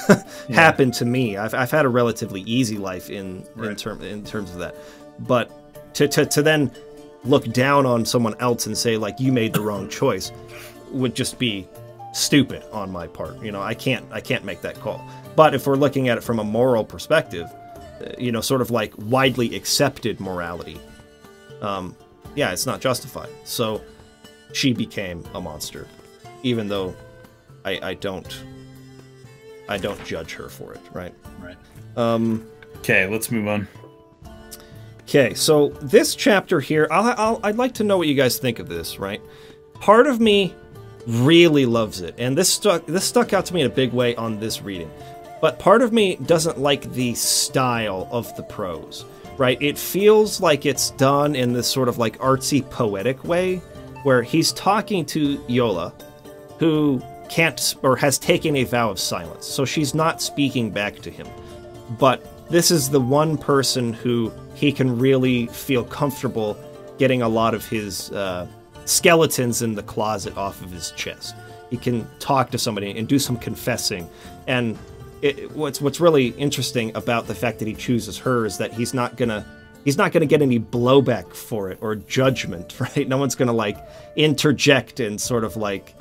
happen to me. I've had a relatively easy life in terms of that. But to then look down on someone else and say, like, you made the wrong choice would just be stupid on my part. You know, I can't make that call. But if we're looking at it from a moral perspective, you know, sort of like widely accepted morality, it's not justified. So she became a monster, even though I don't judge her for it, right? Right. Okay, let's move on. Okay, so this chapter here, I'd like to know what you guys think of this, right? Part of me really loves it, and this stuck out to me in a big way on this reading. But part of me doesn't like the style of the prose, right? It feels like it's done in this sort of like artsy, poetic way, where he's talking to Yola, who can't or has taken a vow of silence, so she's not speaking back to him. But this is the one person who he can really feel comfortable getting a lot of his skeletons in the closet off of his chest. He can talk to somebody and do some confessing. And what's really interesting about the fact that he chooses her is that he's not gonna get any blowback for it or judgment, right? No one's gonna like interject and sort of like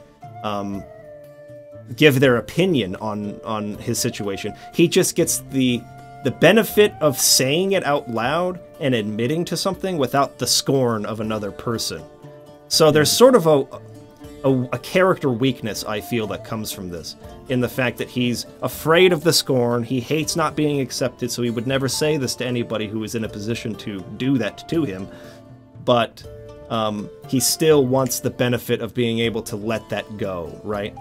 give their opinion on his situation. He just gets the benefit of saying it out loud and admitting to something without the scorn of another person. So there's sort of a character weakness, I feel, that comes from this, in the fact that he's afraid of the scorn, he hates not being accepted, so he would never say this to anybody who is in a position to do that to him, but he still wants the benefit of being able to let that go, right?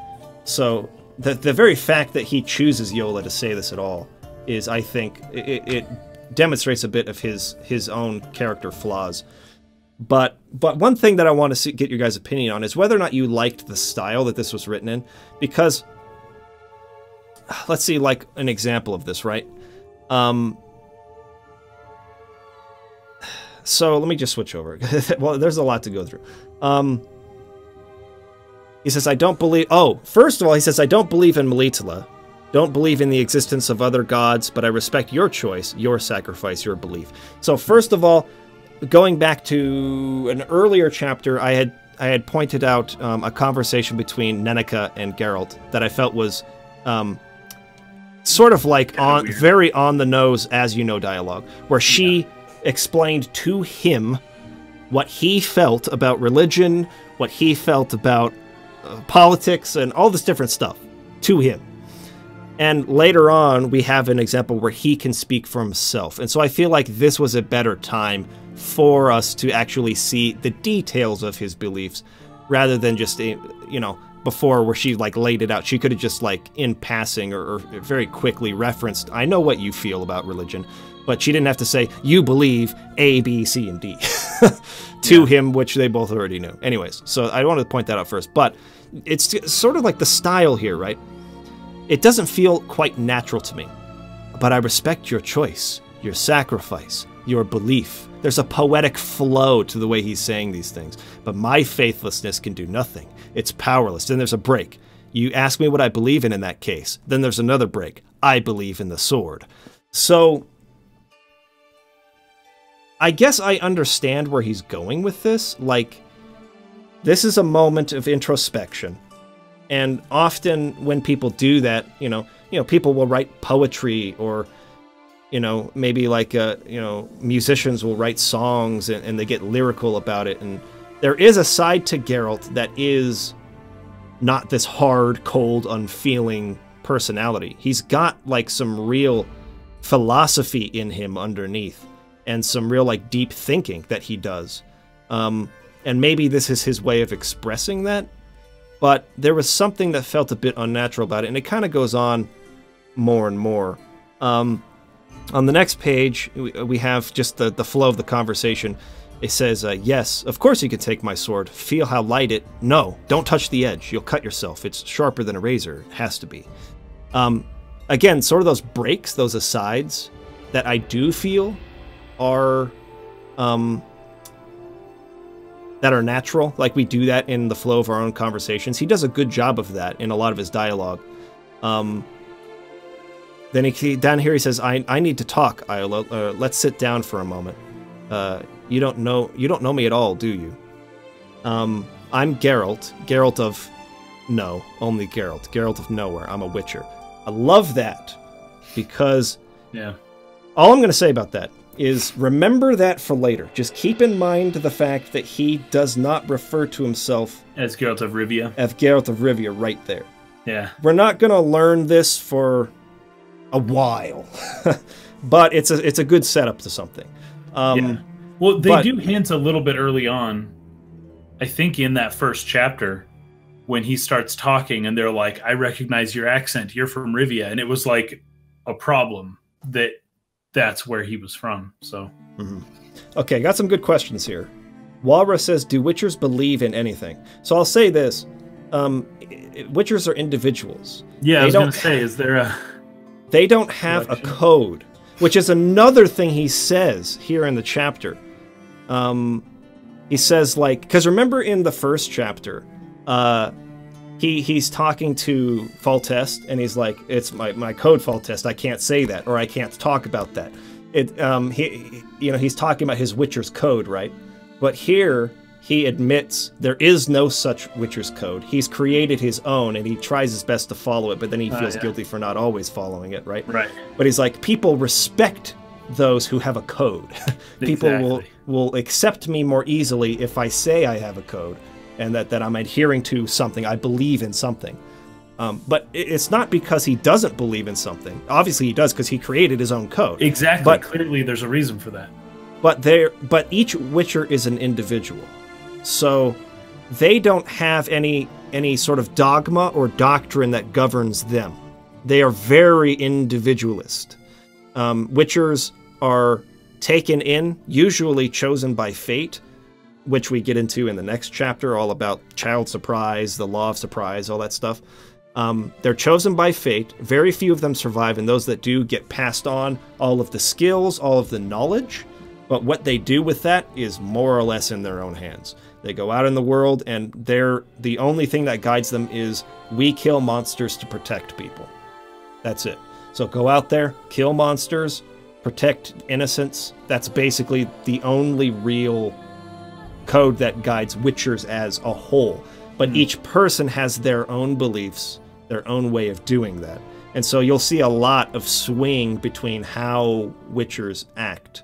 So the very fact that he chooses Yola to say this at all is, I think, it demonstrates a bit of his own character flaws. But one thing that I want to get your guys' opinion on is whether or not you liked the style that this was written in, because let's see, like an example of this, right? So let me just switch over. Well, there's a lot to go through. He says, I don't believe... Oh, first of all, he says, I don't believe in Melitele. Don't believe in the existence of other gods, but I respect your choice, your sacrifice, your belief. So first of all, going back to an earlier chapter, I had pointed out a conversation between Nenneke and Geralt that I felt was sort of like very on the nose, as you know, dialogue, where she explained to him what he felt about religion, what he felt about politics, and all this different stuff to him. And later on, we have an example where he can speak for himself. And so I feel like this was a better time for us to actually see the details of his beliefs, rather than just, you know, before where she, like, laid it out. She could have just, like, in passing or very quickly referenced, I know what you feel about religion. But she didn't have to say, you believe A, B, C, and D to him, which they both already knew. Anyways, so I wanted to point that out first. But it's sort of like the style here, right? It doesn't feel quite natural to me, but I respect your choice, your sacrifice, your belief. There's a poetic flow to the way he's saying these things, but my faithlessness can do nothing. It's powerless. Then there's a break. You ask me what I believe in that case. Then there's another break. I believe in the sword. So I guess I understand where he's going with this. Like, this is a moment of introspection. And often when people do that, you know, people will write poetry, or, you know, maybe like, you know, musicians will write songs and they get lyrical about it. And there is a side to Geralt that is not this hard, cold, unfeeling personality. He's got like some real philosophy in him underneath, and some real like deep thinking that he does. And maybe this is his way of expressing that. But there was something that felt a bit unnatural about it, and it kind of goes on more and more. On the next page, we have just the flow of the conversation. It says, yes, of course you can take my sword. Feel how light it... No, don't touch the edge. You'll cut yourself. It's sharper than a razor. It has to be. Again, sort of those breaks, those asides that I do feel are... that are natural, like we do that in the flow of our own conversations. He does a good job of that in a lot of his dialogue. Then down here he says, I need to talk, Yola. Let's sit down for a moment. You don't know me at all, do you? I'm Geralt. Geralt of... No, only Geralt. Geralt of nowhere. I'm a witcher. I love that, because... Yeah. All I'm going to say about that is remember that for later. Just keep in mind the fact that he does not refer to himself as Geralt of Rivia. As Geralt of Rivia right there. Yeah. We're not going to learn this for a while, but it's a good setup to something. Yeah. Well, they do hint a little bit early on, I think in that first chapter, when he starts talking and they're like, I recognize your accent. You're from Rivia. And it was like a problem that's where he was from. So, Okay, got some good questions here. Walra says, do Witchers believe in anything? So I'll say this. Witchers are individuals. Yeah, I was going to say, is there a... They don't have a code, which is another thing he says here in the chapter. He says, like... Because remember in the first chapter, he's talking to Foltest, and he's like, it's my code, Foltest. I can't say that, or I can't talk about that. He's talking about his Witcher's code, right? But here, he admits there is no such Witcher's code. He's created his own, and he tries his best to follow it, but then he feels guilty for not always following it, right? Right. But he's like, people respect those who have a code. People will accept me more easily if I say I have a code, and that I'm adhering to something. I believe in something. But it's not because he doesn't believe in something. Obviously he does, because he created his own code. Exactly. But clearly there's a reason for that. But each Witcher is an individual. So they don't have any sort of dogma or doctrine that governs them. They are very individualist. Witchers are taken in, usually chosen by fate, which we get into in the next chapter, all about child surprise, the law of surprise, all that stuff. They're chosen by fate. Very few of them survive, and those that do get passed on all of the skills, all of the knowledge. But what they do with that is more or less in their own hands. They go out in the world, and the only thing that guides them is we kill monsters to protect people. That's it. So go out there, kill monsters, protect innocents. That's basically the only real code that guides Witchers as a whole. But each person has their own beliefs, their own way of doing that. And so you'll see a lot of swing between how Witchers act.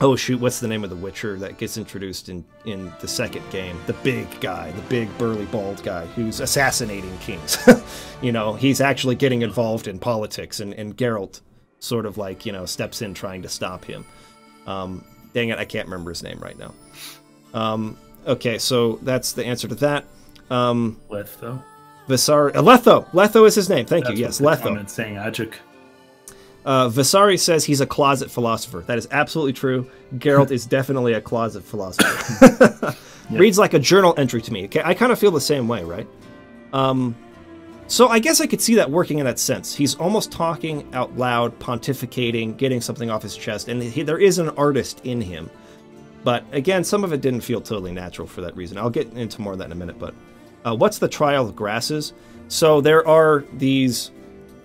Oh shoot, what's the name of the Witcher that gets introduced in the second game? The big guy, the big burly bald guy who's assassinating kings. You know, he's actually getting involved in politics, and Geralt sort of like, you know, steps in trying to stop him. Dang it, I can't remember his name right now. Okay, so that's the answer to that. Letho. Letho. Letho is his name. Thank you. Yes, Letho. I'm saying Ajik. Vasari says he's a closet philosopher. That is absolutely true. Geralt is definitely a closet philosopher. Yep. Reads like a journal entry to me. Okay, I kind of feel the same way, right? So I guess I could see that working in that sense. He's almost talking out loud, pontificating, getting something off his chest, and there is an artist in him. But again, some of it didn't feel totally natural for that reason. I'll get into more of that in a minute, but what's the trial of grasses? So there are these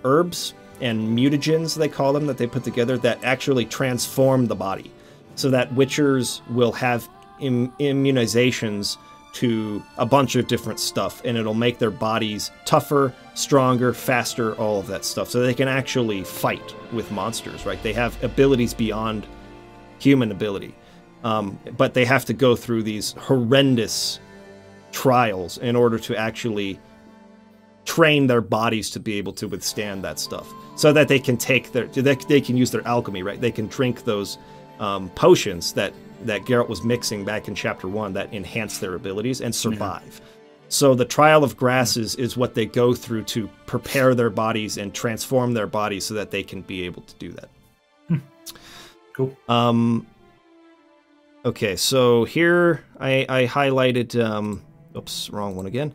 herbs and mutagens, they call them, that they put together that actually transform the body. So that Witchers will have immunizations to a bunch of different stuff, and it'll make their bodies tougher, stronger, faster, all of that stuff. So they can actually fight with monsters, right? They have abilities beyond human ability. But they have to go through these horrendous trials in order to actually train their bodies to be able to withstand that stuff, so that they can they can use their alchemy, right? They can drink those potions that Geralt was mixing back in Chapter 1 that enhance their abilities and survive. So the trial of grasses is what they go through to prepare their bodies and transform their bodies so that they can be able to do that. Cool. Okay, so here I highlighted... oops, wrong one again.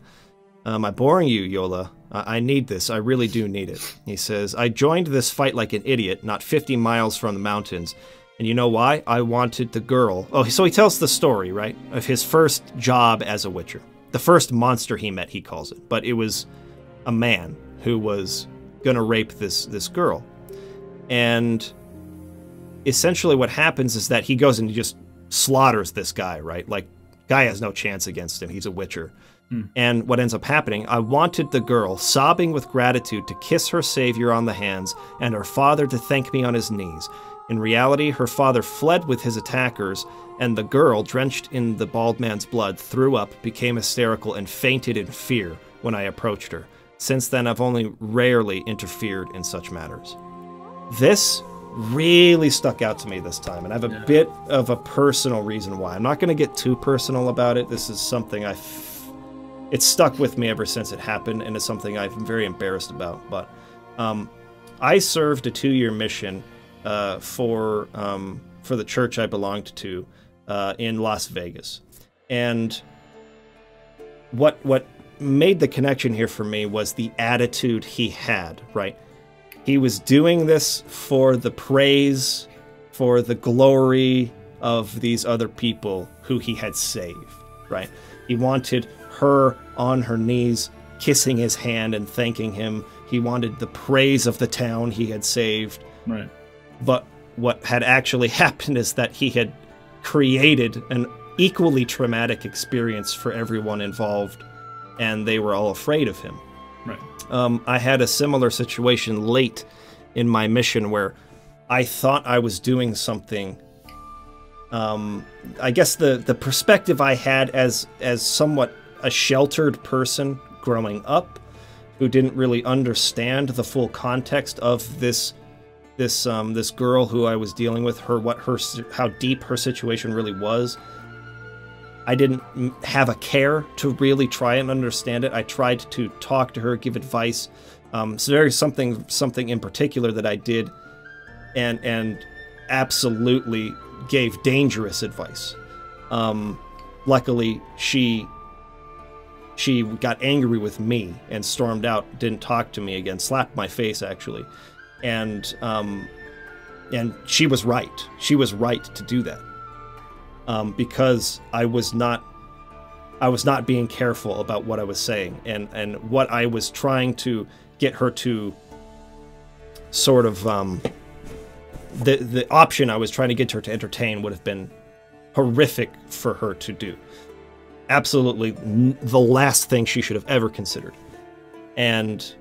Am I boring you, Yola? I need this. I really do need it. He says, I joined this fight like an idiot, not 50 miles from the mountains. And you know why? I wanted the girl. Oh, so he tells the story, right? Of his first job as a Witcher. The first monster he met, he calls it. But it was a man who was going to rape this girl. And essentially what happens is that he goes and he just slaughters this guy, right? Like, guy has no chance against him. He's a Witcher. And what ends up happening, I wanted the girl, sobbing with gratitude, to kiss her savior on the hands and her father to thank me on his knees. In reality, her father fled with his attackers, and the girl, drenched in the bald man's blood, threw up, became hysterical, and fainted in fear when I approached her. Since then, I've only rarely interfered in such matters. This really stuck out to me this time, and I have a bit of a personal reason why. I'm not going to get too personal about it. This is something it's stuck with me ever since it happened, and it's something I'm very embarrassed about. But I served a 2-year mission for the church I belonged to in Las Vegas, and what made the connection here for me was the attitude he had. Right, he was doing this for the praise, for the glory of these other people who he had saved. Right, he wanted her on her knees, kissing his hand and thanking him. He wanted the praise of the town he had saved. Right. But what had actually happened is that he had created an equally traumatic experience for everyone involved, and they were all afraid of him. Right. I had a similar situation late in my mission where I thought I was doing something. I guess the perspective I had as somewhat a sheltered person growing up, who didn't really understand the full context of this girl who I was dealing with, how deep her situation really was. I didn't have a care to really try and understand it. I tried to talk to her, give advice. So there's something in particular that I did, and absolutely gave dangerous advice. Luckily, she got angry with me and stormed out, didn't talk to me again, slapped my face actually, and she was right. She was right to do that. because I was not being careful about what I was saying, and what I was trying to get her to sort of the option I was trying to get her to entertain would have been horrific for her to do. Absolutely the last thing she should have ever considered. And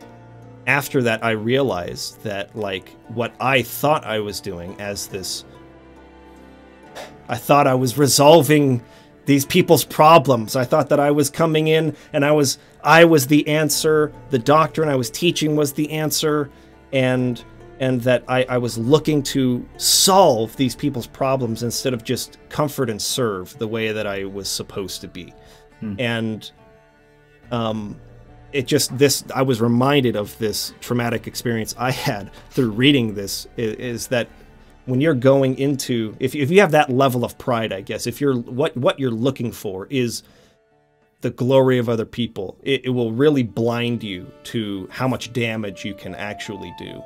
after that, I realized that, like, what I thought I was doing as this... I thought I was resolving these people's problems. I thought that I was coming in and I was the answer. The doctrine I was teaching was the answer. And that I was looking to solve these people's problems instead of just comfort and serve the way that I was supposed to be. And I was reminded of this traumatic experience I had through reading this, is that when you're going into, if you have that level of pride, I guess, if you're, what you're looking for is the glory of other people, it will really blind you to how much damage you can actually do.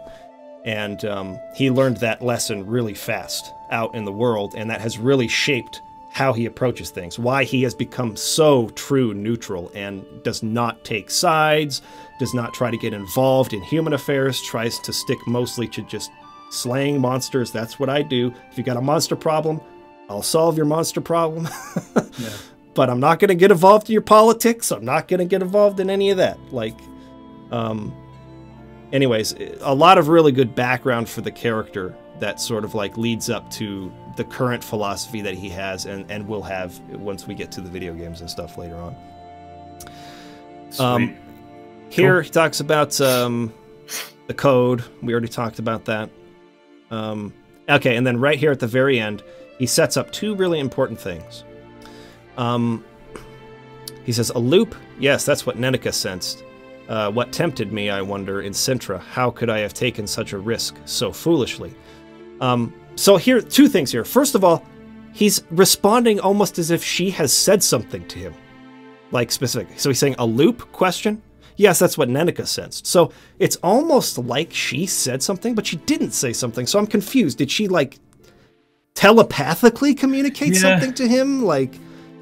And he learned that lesson really fast out in the world, and that has really shaped how he approaches things, why he has become so true neutral and does not take sides, does not try to get involved in human affairs, tries to stick mostly to just slaying monsters. That's what I do. If you got a monster problem, I'll solve your monster problem. Yeah. But I'm not going to get involved in your politics. I'm not going to get involved in any of that. Like, anyways, a lot of really good background for the character that sort of like leads up to the current philosophy that he has and will have once we get to the video games and stuff later on. Here he talks about the code. We already talked about that. Okay, and then right here at the very end, he sets up two really important things. He says, a loop? Yes, that's what Nenneke sensed. What tempted me, I wonder, in Sintra? How could I have taken such a risk so foolishly? So here, two things here. First of all, he's responding almost as if she has said something to him. Like, specific. So he's saying, a loop? Question? Yes, that's what Nenneke sensed. So it's almost like she said something, but she didn't say something. So I'm confused. Did she, like, telepathically communicate something to him? Like,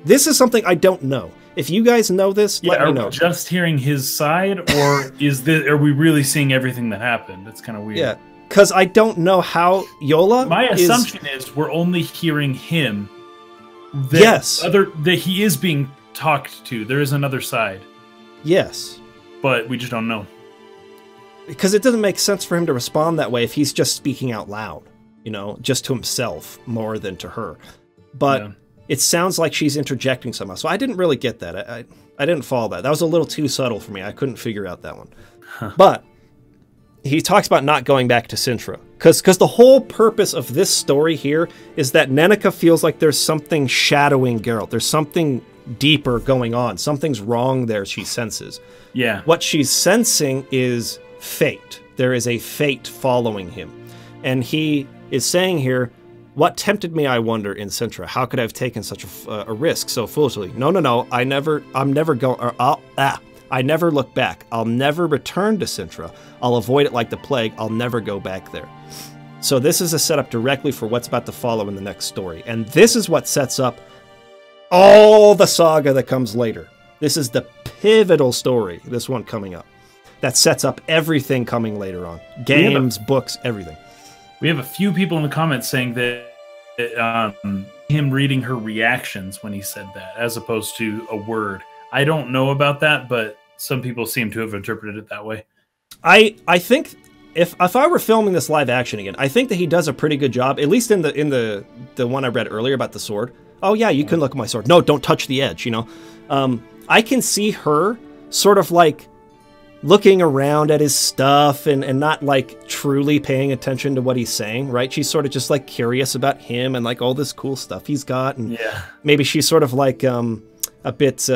this is something I don't know. If you guys know this, let me know. Are we just hearing his side, or are we really seeing everything that happened? That's kind of weird. Yeah, because I don't know how Yola. My assumption is we're only hearing him. Yes. That he is being talked to. There is another side. Yes. But we just don't know. Because it doesn't make sense for him to respond that way if he's just speaking out loud, you know, just to himself more than to her. But it sounds like she's interjecting somehow. So I didn't really get that. I didn't follow that. That was a little too subtle for me. I couldn't figure out that one. Huh. But he talks about not going back to Sintra. Because the whole purpose of this story here is that Nenneke feels like there's something shadowing Geralt. There's something deeper going on. Something's wrong there, she senses. Yeah. What she's sensing is fate. There is a fate following him. And he is saying here, what tempted me, I wonder, in Sintra? How could I have taken such a risk so foolishly? No. I never look back. I'll never return to Sintra. I'll avoid it like the plague. I'll never go back there. So this is a setup directly for what's about to follow in the next story. And this is what sets up all the saga that comes later. This is the pivotal story, this one coming up, that sets up everything coming later on. Games, books, everything. We have a few people in the comments saying that him reading her reactions when he said that, as opposed to a word. I don't know about that, but some people seem to have interpreted it that way. I think if I were filming this live action again, I think that he does a pretty good job, at least in the one I read earlier about the sword. Oh yeah, you can look at my sword. No, don't touch the edge, you know. I can see her sort of like looking around at his stuff and not like truly paying attention to what he's saying, right? She's sort of just like curious about him and like all this cool stuff he's got. And maybe she's sort of like a bit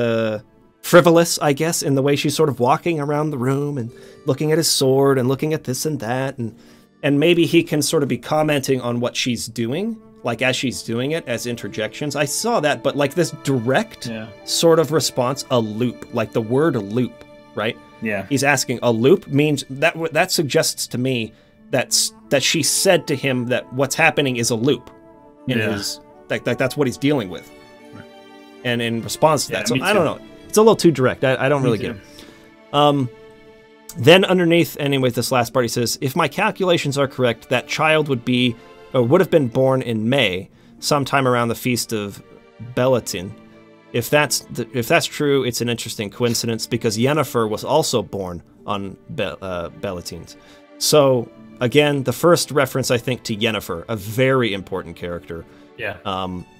frivolous, I guess, in the way she's sort of walking around the room and looking at his sword and looking at this and that. And maybe he can sort of be commenting on what she's doing, like as she's doing it, as interjections. I saw that, but like this direct sort of response, a loop, like the word loop, right? Yeah. He's asking, a loop means that suggests to me that she said to him that what's happening is a loop in his Like that's what he's dealing with. Right. And in response to that, so I don't know. It's a little too direct. I don't really get it. Then underneath, anyway, this last part, he says, if my calculations are correct, that child would have been born in May, sometime around the feast of Belatin. If that's true, it's an interesting coincidence because Yennefer was also born on Belatines. So again, the first reference I think to Yennefer, a very important character. Yeah.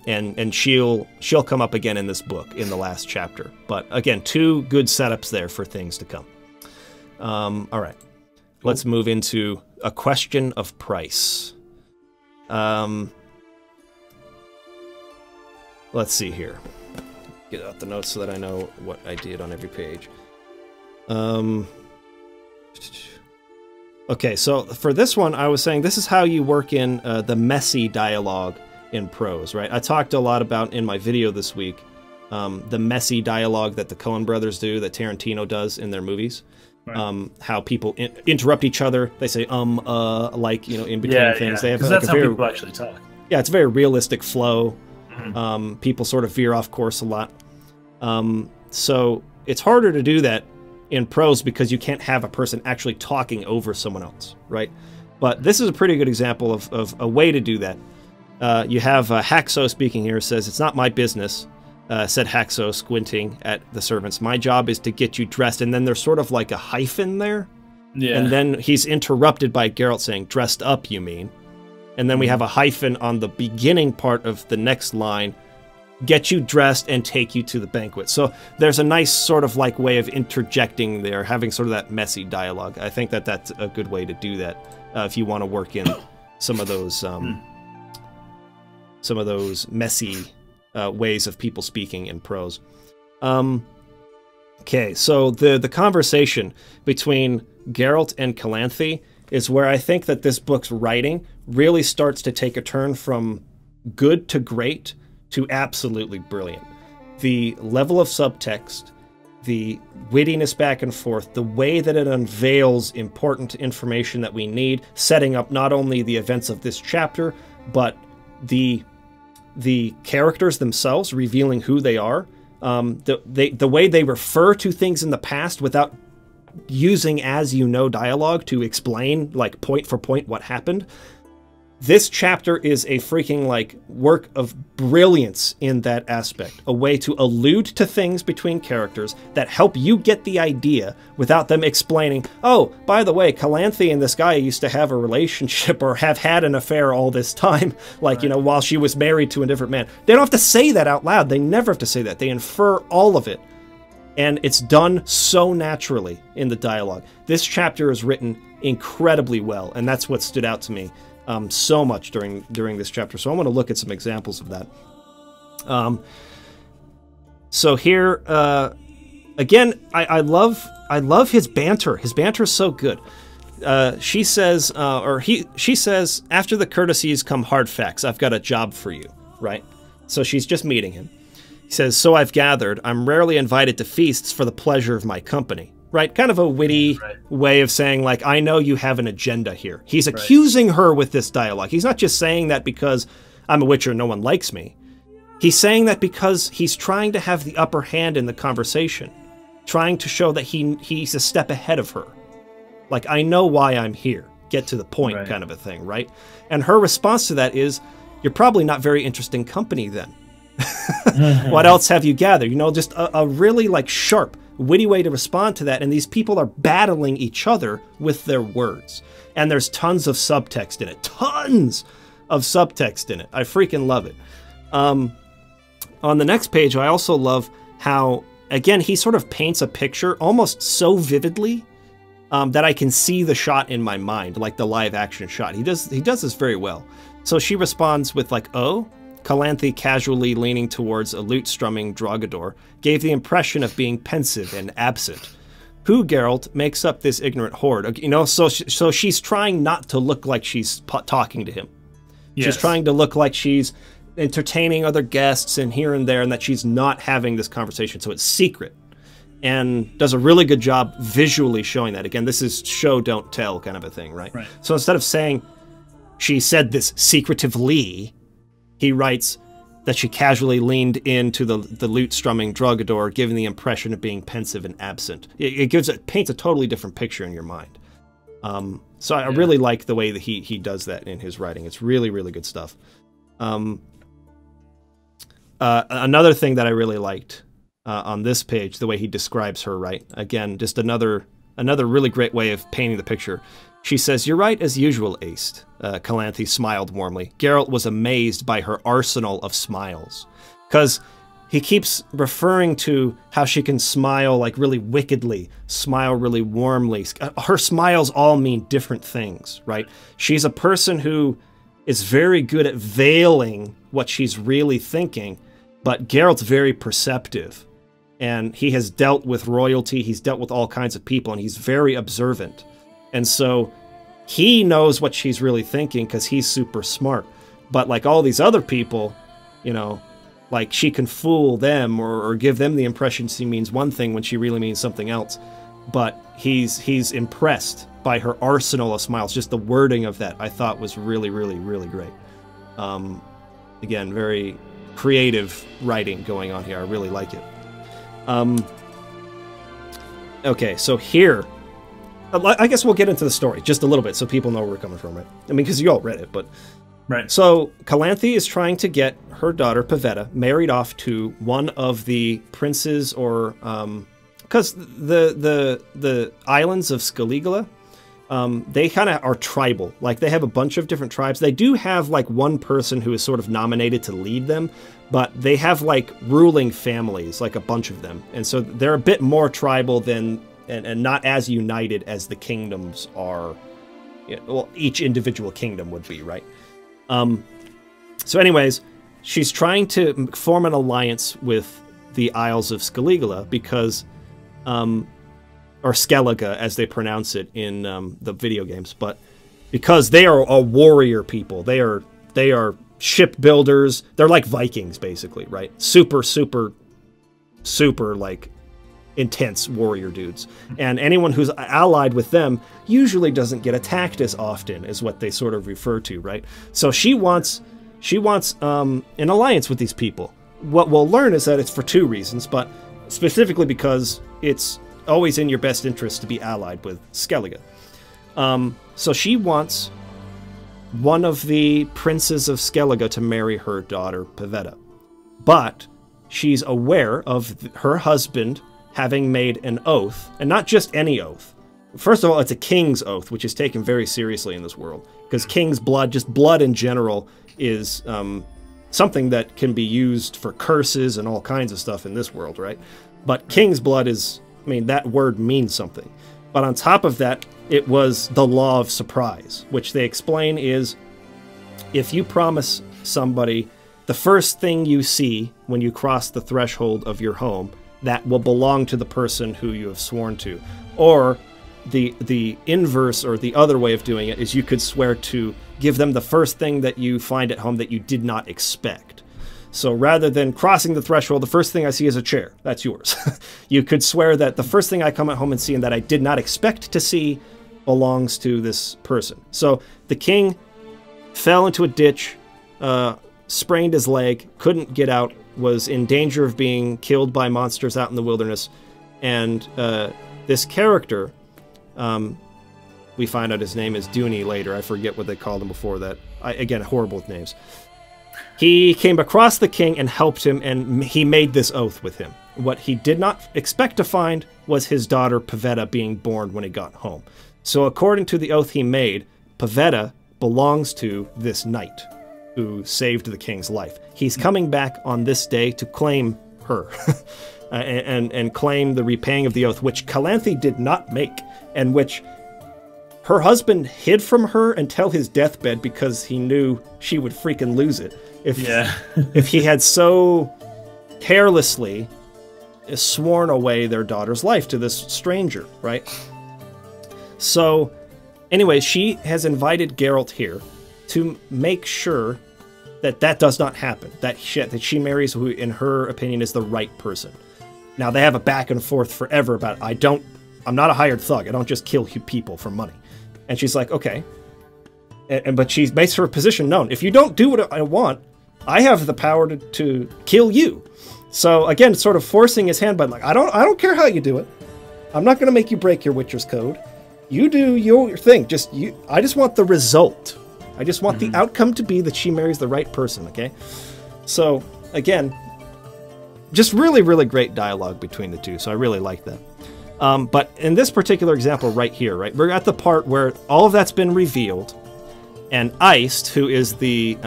And she'll come up again in this book in the last chapter. But again, 2 good setups there for things to come. All right, let's move into a question of price. Let's see here. Get out the notes so that I know what I did on every page. Okay, so for this one, I was saying this is how you work in the messy dialogue in prose, right? I talked a lot about in my video this week the messy dialogue that the Coen brothers do, that Tarantino does in their movies. Right. How people interrupt each other. They say like, you know, in between things. They have that's how people actually talk. Yeah, it's a very realistic flow. People sort of veer off course a lot. So it's harder to do that in prose because you can't have a person actually talking over someone else, right? But this is a pretty good example of a way to do that. You have Haxo speaking here, says, it's not my business. Said Haxo, squinting at the servants. My job is to get you dressed. And then there's sort of like a hyphen there. Yeah. And then he's interrupted by Geralt saying, dressed up, you mean? And then we have a hyphen on the beginning part of the next line, get you dressed and take you to the banquet. So there's a nice sort of like way of interjecting there, having sort of that messy dialogue. I think that that's a good way to do that if you want to work in some of those messy ways of people speaking in prose. Okay, so the conversation between Geralt and Calanthe is where I think that this book's writing really starts to take a turn from good to great to absolutely brilliant. The level of subtext, the wittiness back and forth, the way that it unveils important information that we need, setting up not only the events of this chapter, but the characters themselves, revealing who they are, the way they refer to things in the past without using as you know dialogue to explain like point for point what happened. This chapter is a freaking like work of brilliance in that aspect, a way to allude to things between characters that help you get the idea without them explaining, oh, by the way, Calanthe and this guy used to have a relationship or have had an affair all this time, like, right, you know, while she was married to a different man. They don't have to say that out loud. They never have to say that. They infer all of it. And it's done so naturally in the dialogue. This chapter is written incredibly well, and that's what stood out to me so much during this chapter. So I want to look at some examples of that. So here, again, I love his banter. His banter is so good. She says, she says, after the courtesies come hard facts. I've got a job for you, right? So she's just meeting him. He says, so I've gathered. I'm rarely invited to feasts for the pleasure of my company. Right? Kind of a witty way of saying, like, I know you have an agenda here. He's accusing her with this dialogue. He's not just saying that because I'm a witcher and no one likes me. He's saying that because he's trying to have the upper hand in the conversation. Trying to show that he's a step ahead of her. Like, I know why I'm here. Get to the point kind of a thing, right? And her response to that is, you're probably not very interesting company then. What else have you gathered? You know, just a really, like, sharp, witty way to respond to that, and these people are battling each other with their words. And there's tons of subtext in it. Tons of subtext in it. I freaking love it. On the next page, I also love how, again, he sort of paints a picture almost so vividly that I can see the shot in my mind, like the live action shot. He does this very well. So she responds with, like, oh? Calanthe, casually leaning towards a lute-strumming Drogador, gave the impression of being pensive and absent. Who, Geralt, makes up this ignorant horde? You know, so she's trying not to look like she's talking to him. Yes. She's trying to look like she's entertaining other guests and here and there, and that she's not having this conversation, so it's secret. And does a really good job visually showing that. Again, this is show, don't tell kind of a thing, right? So instead of saying, she said this secretively, he writes, that she casually leaned into the lute-strumming Drogador, giving the impression of being pensive and absent. It paints a totally different picture in your mind. So I really like the way that he does that in his writing. It's really, really good stuff. Another thing that I really liked on this page, the way he describes her, right? Again, just another really great way of painting the picture. She says, "You're right as usual, Ace." Calanthe smiled warmly. Geralt was amazed by her arsenal of smiles. Because he keeps referring to how she can smile like really wickedly, smile really warmly. Her smiles all mean different things, right? She's a person who is very good at veiling what she's really thinking, but Geralt's very perceptive. And he has dealt with royalty, he's dealt with all kinds of people, and he's very observant. And so he knows what she's really thinking because he's super smart. But like all these other people, you know, like she can fool them or give them the impression she means one thing when she really means something else. But he's impressed by her arsenal of smiles. Just the wording of that I thought was really, really, really great. Again, very creative writing going on here. I really like it. Okay, so here, I guess we'll get into the story just a little bit so people know where we're coming from, right? I mean, because you all read it, but... Right. So, Calanthe is trying to get her daughter, Pavetta, married off to one of the princes or... Because the islands of Scaligula, they kind of are tribal. Like, they have a bunch of different tribes. They do have, like, one person who is sort of nominated to lead them, but they have, like, ruling families, like a bunch of them. And so they're a bit more tribal than... And not as united as the kingdoms are... You know, well, each individual kingdom would be, right? So anyways, she's trying to form an alliance with the Isles of Scaligula because... or Skellige, as they pronounce it in the video games, but because they are a warrior people. They are shipbuilders. They're like Vikings, basically, right? Super, super, super, like, intense warrior dudes. And anyone who's allied with them usually doesn't get attacked as often, is what they sort of refer to, right? So she wants an alliance with these people. What we'll learn is that it's for two reasons, but specifically because it's always in your best interest to be allied with Skellige. So she wants one of the princes of Skellige to marry her daughter, Pavetta. But she's aware of her husband having made an oath, and not just any oath. First of all, it's a king's oath, which is taken very seriously in this world, because king's blood, just blood in general, is something that can be used for curses and all kinds of stuff in this world, right? But king's blood is, I mean, that word means something. But on top of that, it was the law of surprise, which they explain is, if you promise somebody the first thing you see when you cross the threshold of your home, that will belong to the person who you have sworn to. Or the inverse, or the other way of doing it, is you could swear to give them the first thing that you find at home that you did not expect. So rather than crossing the threshold, the first thing I see is a chair. That's yours. You could swear that the first thing I come at home and see and that I did not expect to see belongs to this person. So the king fell into a ditch, sprained his leg, couldn't get out, was in danger of being killed by monsters out in the wilderness. And this character, we find out his name is Dooney later. I forget what they called him before that. Again, horrible with names. He came across the king and helped him, and he made this oath with him. What he did not expect to find was his daughter Pavetta being born when he got home. So according to the oath he made, Pavetta belongs to this knight who saved the king's life. He's coming back on this day to claim her and claim the repaying of the oath, which Calanthe did not make, and which her husband hid from her until his deathbed because he knew she would freaking lose it if he had so carelessly sworn away their daughter's life to this stranger, right? So anyway, she has invited Geralt here to make sure that that does not happen, that she marries who, in her opinion, is the right person. Now, they have a back and forth forever about, I'm not a hired thug, I don't just kill people for money. And she's like, okay. But she makes her position known. If you don't do what I want, I have the power to kill you. So again, sort of forcing his hand, but like, I don't care how you do it. I'm not going to make you break your Witcher's code. You do your thing. I just want the result. I just want the outcome to be that she marries the right person, okay? So, again, just really, really great dialogue between the two, so I really like that. But in this particular example right here, right, we're at the part where all of that's been revealed, and Iced, who is the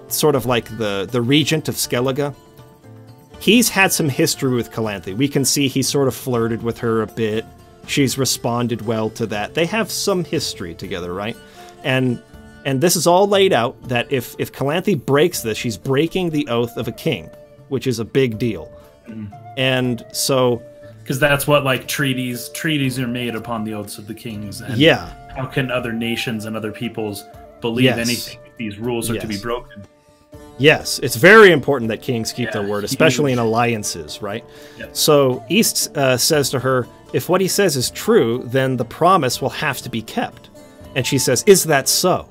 sort of like the regent of Skellige, he's had some history with Calanthe. We can see he sort of flirted with her a bit. She's responded well to that. They have some history together, right? And this is all laid out that if Calanthe breaks this, she's breaking the oath of a king, which is a big deal. And so... Because that's what, like, treaties are made upon the oaths of the kings. And how can other nations and other peoples believe anything if these rules are to be broken? Yes, it's very important that kings keep their word, especially in alliances, right? So East says to her, if what he says is true, then the promise will have to be kept. And she says, is that so?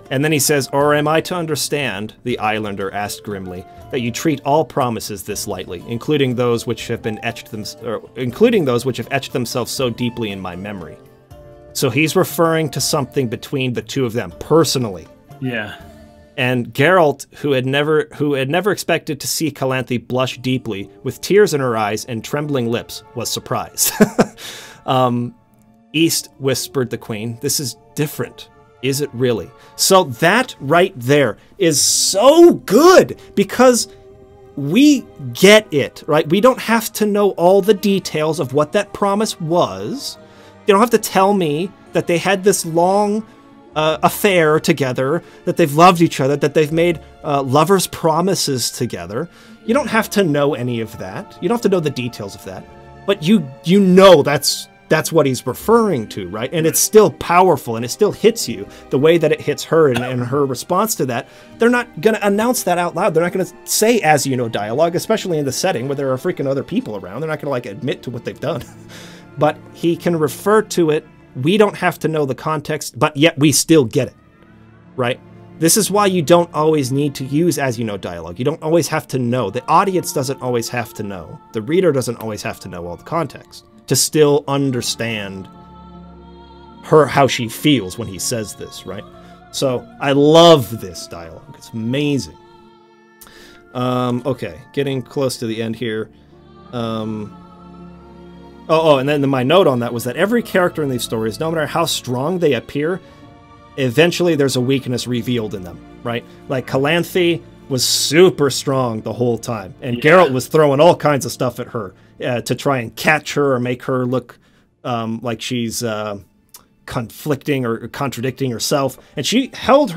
And then he says, or am I to understand, the islander asked grimly, that you treat all promises this lightly, including those which have etched themselves so deeply in my memory? So he's referring to something between the two of them personally. Yeah. And Geralt, who had never expected to see Calanthe blush deeply, with tears in her eyes and trembling lips, was surprised. East whispered the queen, this is different. Is it really? So that right there is so good because we get it, right? We don't have to know all the details of what that promise was. You don't have to tell me that they had this long affair together, that they've loved each other, that they've made lovers' promises together. You don't have to know any of that. You don't have to know the details of that. But you know that's what he's referring to, right? And it's still powerful, and it still hits you the way that it hits her, and her response to that. They're not going to announce that out loud. They're not going to say as you know dialogue, especially in the setting where there are freaking other people around. They're not going to like admit to what they've done. But he can refer to it. We don't have to know the context, but yet we still get it, right? This is why you don't always need to use as you know dialogue. You don't always have to know. The audience doesn't always have to know. The reader doesn't always have to know all the context to still understand how she feels when he says this, right? So I love this dialogue. It's amazing. Okay, getting close to the end here. And then my note on that was that every character in these stories, no matter how strong they appear, eventually there's a weakness revealed in them, right? Like Calanthe was super strong the whole time, and Geralt was throwing all kinds of stuff at her to try and catch her or make her look like she's conflicting or contradicting herself. And she held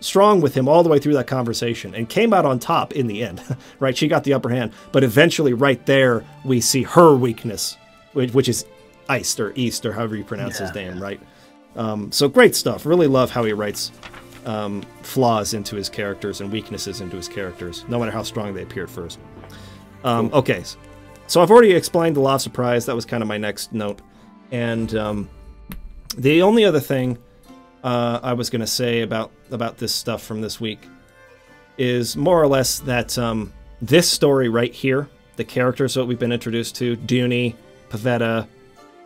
strong with him all the way through that conversation and came out on top in the end, right? She got the upper hand, but eventually right there we see her weakness, which is Iced or East or however you pronounce his name, right? So great stuff. Really love how he writes flaws into his characters and weaknesses into his characters, no matter how strong they appear at first. Okay, so I've already explained the Law of Surprise. That was kind of my next note. And the only other thing I was going to say about this stuff from this week is more or less that this story right here, the characters that we've been introduced to, Duny, Pavetta,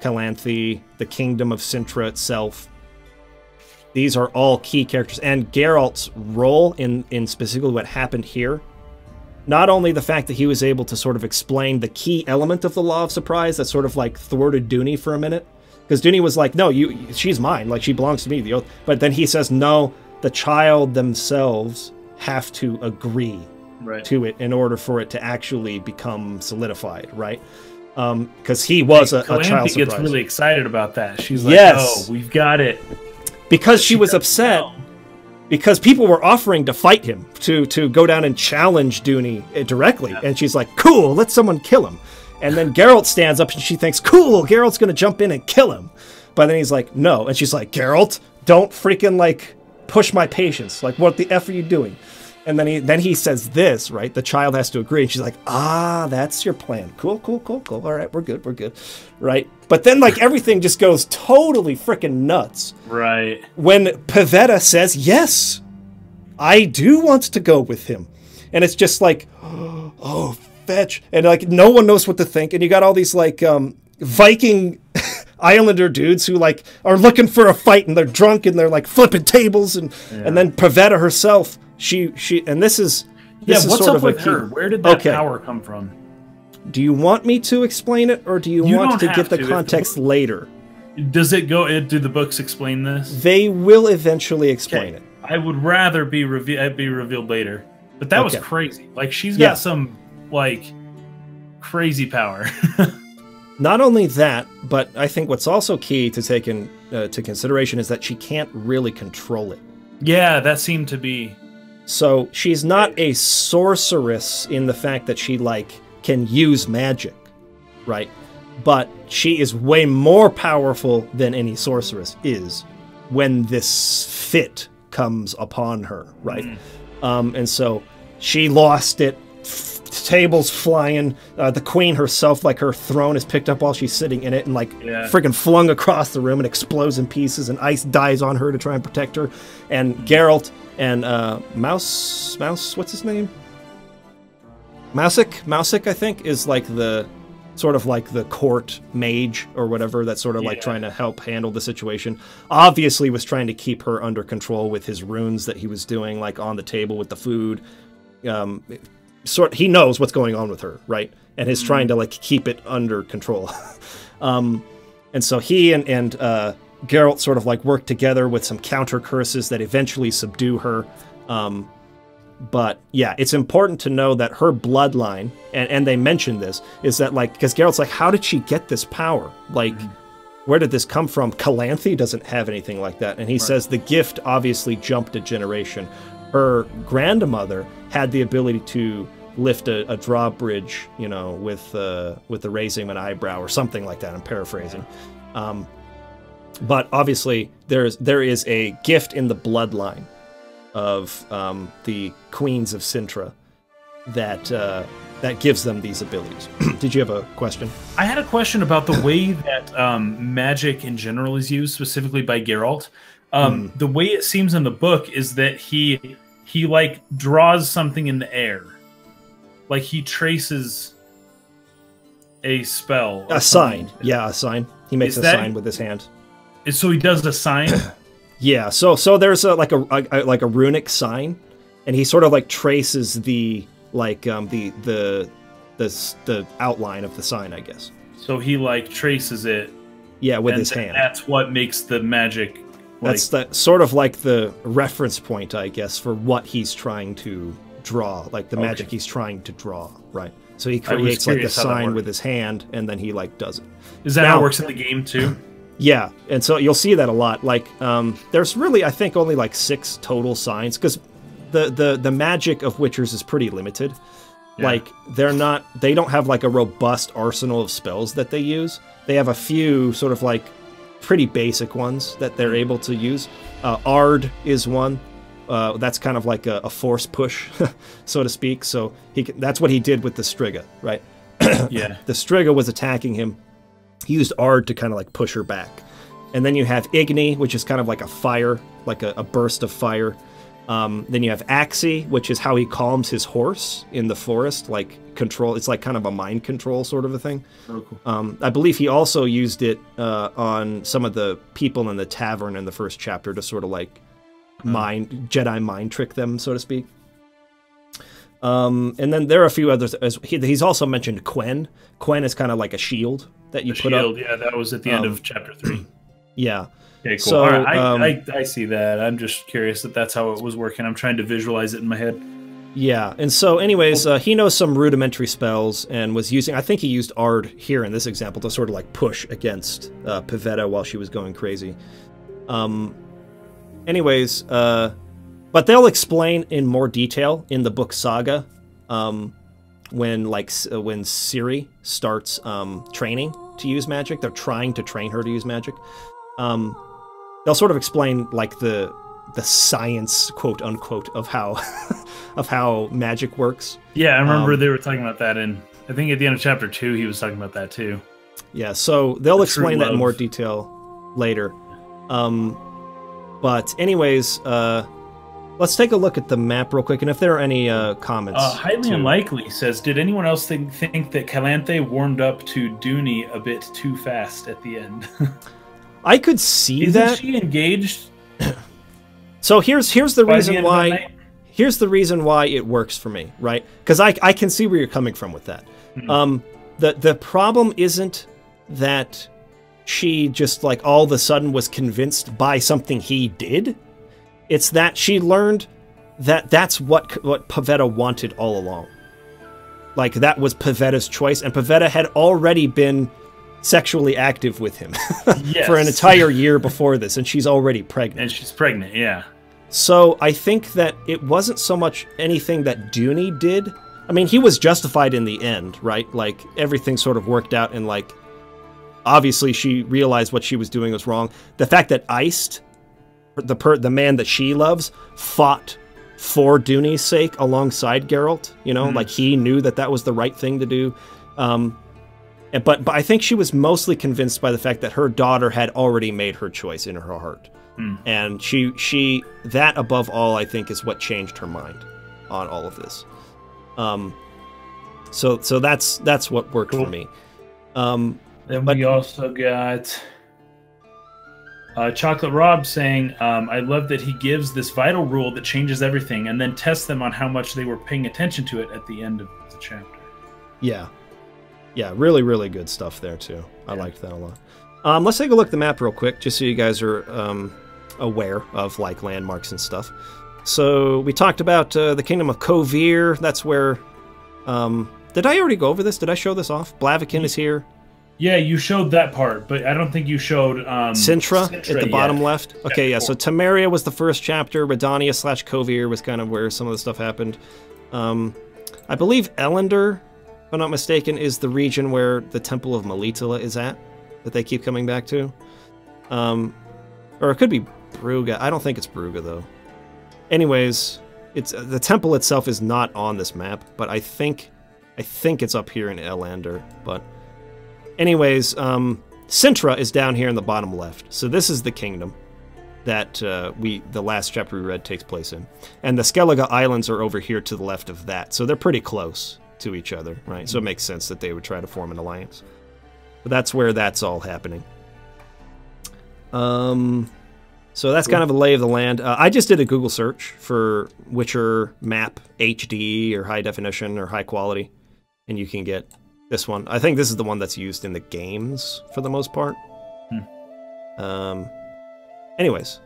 Calanthe, the Kingdom of Sintra itself, these are all key characters. And Geralt's role in specifically what happened here, not only the fact that he was able to sort of explain the key element of the Law of Surprise that sort of like thwarted Duny for a minute, because Duny was like, no, she's mine, like she belongs to me, the oath. But then he says, no, the child themselves have to agree to it in order for it to actually become solidified, right? Because he was a child surprise. Gets really excited about that. She's like, oh, we've got it. Because she was upset. Because people were offering to fight him, to go down and challenge Duny directly. Yeah. And she's like, cool, let someone kill him. And then Geralt stands up and she thinks, cool, Geralt's going to jump in and kill him. But then he's like, no. And she's like, Geralt, don't freaking like push my patience. Like, what the F are you doing? And then he says this, right? The child has to agree. And she's like, ah, that's your plan. Cool. All right, we're good. Right? But then, like, everything just goes totally freaking nuts. Right. When Pavetta says yes. I do want to go with him. And it's just like, oh, fetch. And like, no one knows what to think. And you got all these like Viking Islander dudes who like are looking for a fight, and they're drunk and they're like flipping tables. And then Pavetta herself, she and this is what's up with her? Where did that power come from? Do you want me to explain it, or do you want to get the context later? Does it go? Do the books explain this? They will eventually explain it. I would rather be revealed later. But that was crazy. Like, she's got some, like, crazy power. Not only that, but I think what's also key to take into consideration is that she can't really control it. Yeah, that seemed to be... So, she's not a sorceress in the fact that she, like, can use magic, right? But she is way more powerful than any sorceress is when this fit comes upon her, right? And so she lost it, tables flying, the queen herself, like her throne is picked up while she's sitting in it and like freaking flung across the room and explodes in pieces, and ice dies on her to try and protect her. And Geralt and Mouse, what's his name? Mousik, I think, is like the sort of like the court mage or whatever that's sort of like trying to help handle the situation. Obviously was trying to keep her under control with his runes that he was doing, like on the table with the food. He knows what's going on with her, right? And is trying to like keep it under control. And so he and Geralt sort of like work together with some counter curses that eventually subdue her. But yeah, it's important to know that her bloodline, and they mention this, is that like, because Geralt's like, how did she get this power? Like, where did this come from? Calanthe doesn't have anything like that. And he says the gift obviously jumped a generation. Her grandmother had the ability to lift a drawbridge, you know, with the raising of an eyebrow or something like that. I'm paraphrasing. But obviously there is a gift in the bloodline of the queens of Sintra that gives them these abilities. Did you have a question? I had a question about the way that magic in general is used, specifically by Geralt. The way it seems in the book is that he like draws something in the air, like he traces a spell, a sign. Yeah, a sign. He makes a sign with his hand. So he does a sign. Yeah, so there's like a runic sign, and he sort of like traces the the outline of the sign, I guess. So he like traces it. Yeah, with his hand. That's what makes the magic. That's sort of like the reference point, I guess, for what he's trying to draw, like the magic he's trying to draw, right? So he creates like a sign with his hand, and then he like does it. Is that how it works in the game too? Yeah, and so you'll see that a lot. Like, there's really, I think, only like 6 total signs, because the magic of Witchers is pretty limited. Yeah. Like, they don't have like a robust arsenal of spells that they use. They have a few sort of like pretty basic ones that they're able to use. Ard is one. That's kind of like a force push, so to speak. So that's what he did with the Striga, right? Yeah. The Striga was attacking him. He used Ard to kind of like push her back. And then you have Igni, which is kind of like a fire, like a burst of fire. Then you have Axi, which is how he calms his horse in the forest, like control. It's like kind of a mind control sort of a thing. Oh, cool. I believe he also used it on some of the people in the tavern in the first chapter to sort of like Jedi mind trick them, so to speak. And then there are a few others. He's also mentioned Quen. Quen is kind of like a shield that you put up. Yeah, that was at the end of chapter 3. Yeah. Okay, cool. So, all right, I see that. I'm just curious that that's how it was working. I'm trying to visualize it in my head. Yeah, and so anyways, he knows some rudimentary spells and was using, I think he used Ard here in this example to sort of like push against Pavetta while she was going crazy. Anyways, but they'll explain in more detail in the book Saga when Ciri starts training to use magic. They're trying to train her to use magic. They'll sort of explain like the science, quote unquote, of how of how magic works. Yeah, I remember they were talking about that, and I think at the end of chapter 2 he was talking about that too. Yeah, so they'll explain that in more detail later. But anyways, let's take a look at the map real quick, and if there are any comments. Highly unlikely says, did anyone else think that Calanthe warmed up to Dooney a bit too fast at the end? I could see Isn't that. she engaged? So here's the reason why. Here's the reason why it works for me, right? Because I can see where you're coming from with that. The problem isn't that she just like all of a sudden was convinced by something he did. It's that she learned that that's what Pavetta wanted all along. Like that was Pavetta's choice, and Pavetta had already been sexually active with him for an entire year before this, and she's already pregnant. And she's pregnant, yeah. So I think that it wasn't so much anything that Dooney did. I mean, he was justified in the end, right? Like, everything sort of worked out, and, like, obviously she realized what she was doing was wrong. The fact that Iced, the man that she loves, fought for Dooney's sake alongside Geralt, you know? Like, he knew that that was the right thing to do. But I think she was mostly convinced by the fact that her daughter had already made her choice in her heart. And she that above all, I think, is what changed her mind on all of this. So that's what worked for me. Then we also got Chocolate Rob saying, I love that he gives this vital rule that changes everything and then tests them on how much they were paying attention to it at the end of the chapter. Yeah, really, really good stuff there too. I liked that a lot. Let's take a look at the map real quick, just so you guys are aware of like landmarks and stuff. So we talked about the Kingdom of Kovir. That's where. Did I already go over this? Did I show this off? Blaviken is here. Yeah, you showed that part, but I don't think you showed Sintra at the bottom left. Okay, yeah. So Temeria was the first chapter. Redania / Kovir was kind of where some of the stuff happened. I believe Elender, if I'm not mistaken, is the region where the Temple of Melitele is at, that they keep coming back to. Or it could be Brugge. I don't think it's Brugge, though. Anyways, it's the temple itself is not on this map, but I think it's up here in Elander. But anyways, Sintra is down here in the bottom left. So this is the kingdom that the last chapter we read takes place in. And the Skellige Islands are over here to the left of that. So they're pretty close to each other, right? So it makes sense that they would try to form an alliance. But that's where that's all happening. So that's kind of a lay of the land. I just did a Google search for Witcher map HD or high definition or high quality, and you can get this one. I think this is the one that's used in the games for the most part. Anyways,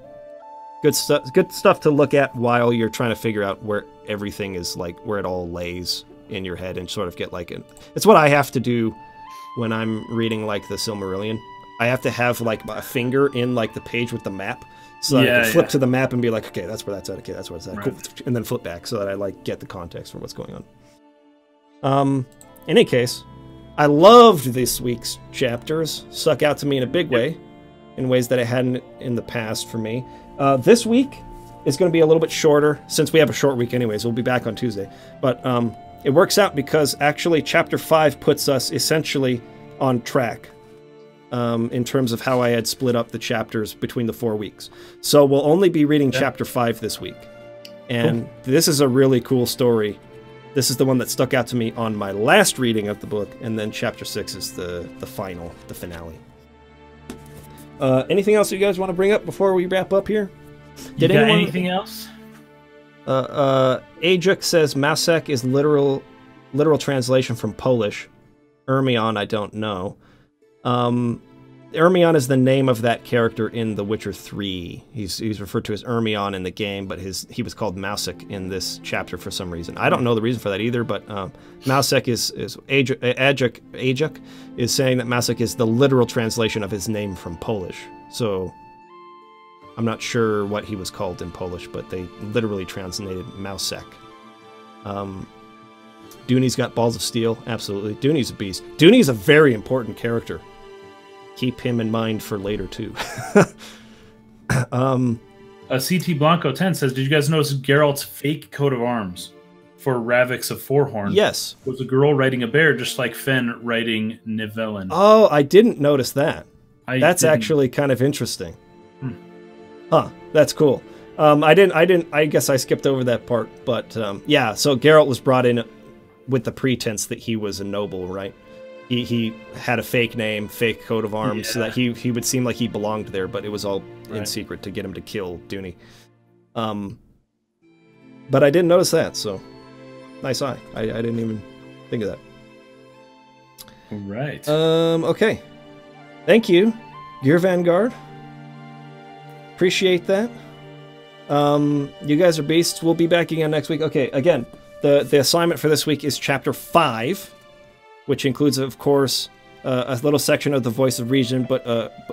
good stuff to look at while you're trying to figure out where everything is, like where it all lays in your head, and sort of get like it's what I have to do when I'm reading like the Silmarillion. I have to have like a finger in like the page with the map, so that I can flip to the map and be like, okay, that's where that's at. Okay, that's where it's at. Right. Cool. And then flip back so that I like get the context for what's going on. In any case, I loved this week's chapters. Stuck out to me in a big way, in ways that it hadn't in the past for me. This week is going to be a little bit shorter since we have a short week anyways. We'll be back on Tuesday, but it works out because actually chapter 5 puts us essentially on track. In terms of how I had split up the chapters between the 4 weeks. So we'll only be reading chapter 5 this week. And this is a really cool story. This is the one that stuck out to me on my last reading of the book, and then chapter 6 is the finale. Anything else you guys want to bring up before we wrap up here? Did anyone... anything else? Ajuk says Masek is literal translation from Polish. Ermion, I don't know. Ermion is the name of that character in The Witcher 3. He's referred to as Ermion in the game, but he was called Mausek in this chapter for some reason. I don't know the reason for that either, but Mausek is Ajuk is saying that Mausek is the literal translation of his name from Polish. So I'm not sure what he was called in Polish, but they literally translated Mausek. Dooney's got balls of steel, absolutely. Dooney's a beast. Dooney's a very important character. Keep him in mind for later, too. CT Blanco 10 says, did you guys notice Geralt's fake coat of arms for Ravix of Forehorn? Yes. It was a girl riding a bear, just like Fen riding Nivellen. Oh, I didn't notice that. That's actually kind of interesting. Huh, that's cool. I guess I skipped over that part, but yeah. So Geralt was brought in with the pretense that he was a noble, right? He had a fake name, fake coat of arms, so that he would seem like he belonged there, but it was all in secret to get him to kill Dooney. But I didn't notice that, so nice eye. I didn't even think of that. All right. Okay. Thank you, Gear Vanguard. Appreciate that. You guys are beasts. We'll be back again next week. Okay, again, the assignment for this week is Chapter 5, which includes, of course, a little section of the Voice of Reason, but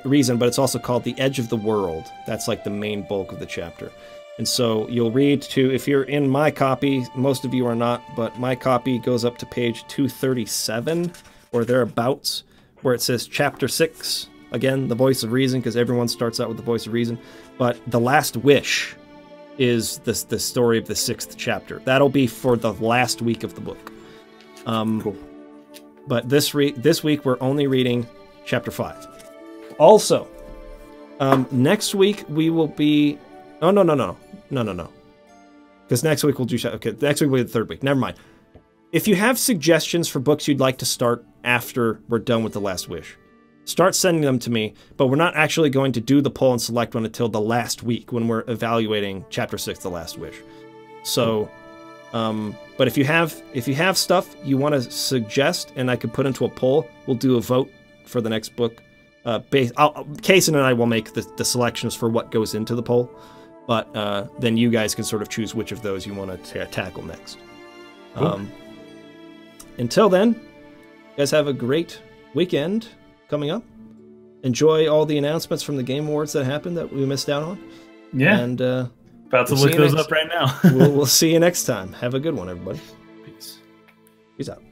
it's also called The Edge of the World. That's like the main bulk of the chapter. And so you'll read to, if you're in my copy, most of you are not, but my copy goes up to page 237, or thereabouts, where it says Chapter 6. Again, the Voice of Reason, because everyone starts out with the Voice of Reason. But The Last Wish is the story of the 6th chapter. That'll be for the last week of the book. Cool. But this week we're only reading Chapter 5. Also, next week we will be... Oh, no. Because next week we'll do... Okay, next week will be the 3rd week. Never mind. If you have suggestions for books you'd like to start after we're done with The Last Wish, start sending them to me, but we're not actually going to do the poll and select one until the last week when we're evaluating Chapter 6, The Last Wish. So, but if you have stuff you want to suggest and I could put into a poll, we'll do a vote for the next book. Kaysen and I will make the selections for what goes into the poll, but then you guys can sort of choose which of those you want to tackle next. Cool. Until then, you guys have a great weekend coming up. Enjoy all the announcements from the Game Awards that happened that we missed out on. Yeah. And about to look those up right now. we'll see you next time. Have a good one, everybody. Peace. Peace out.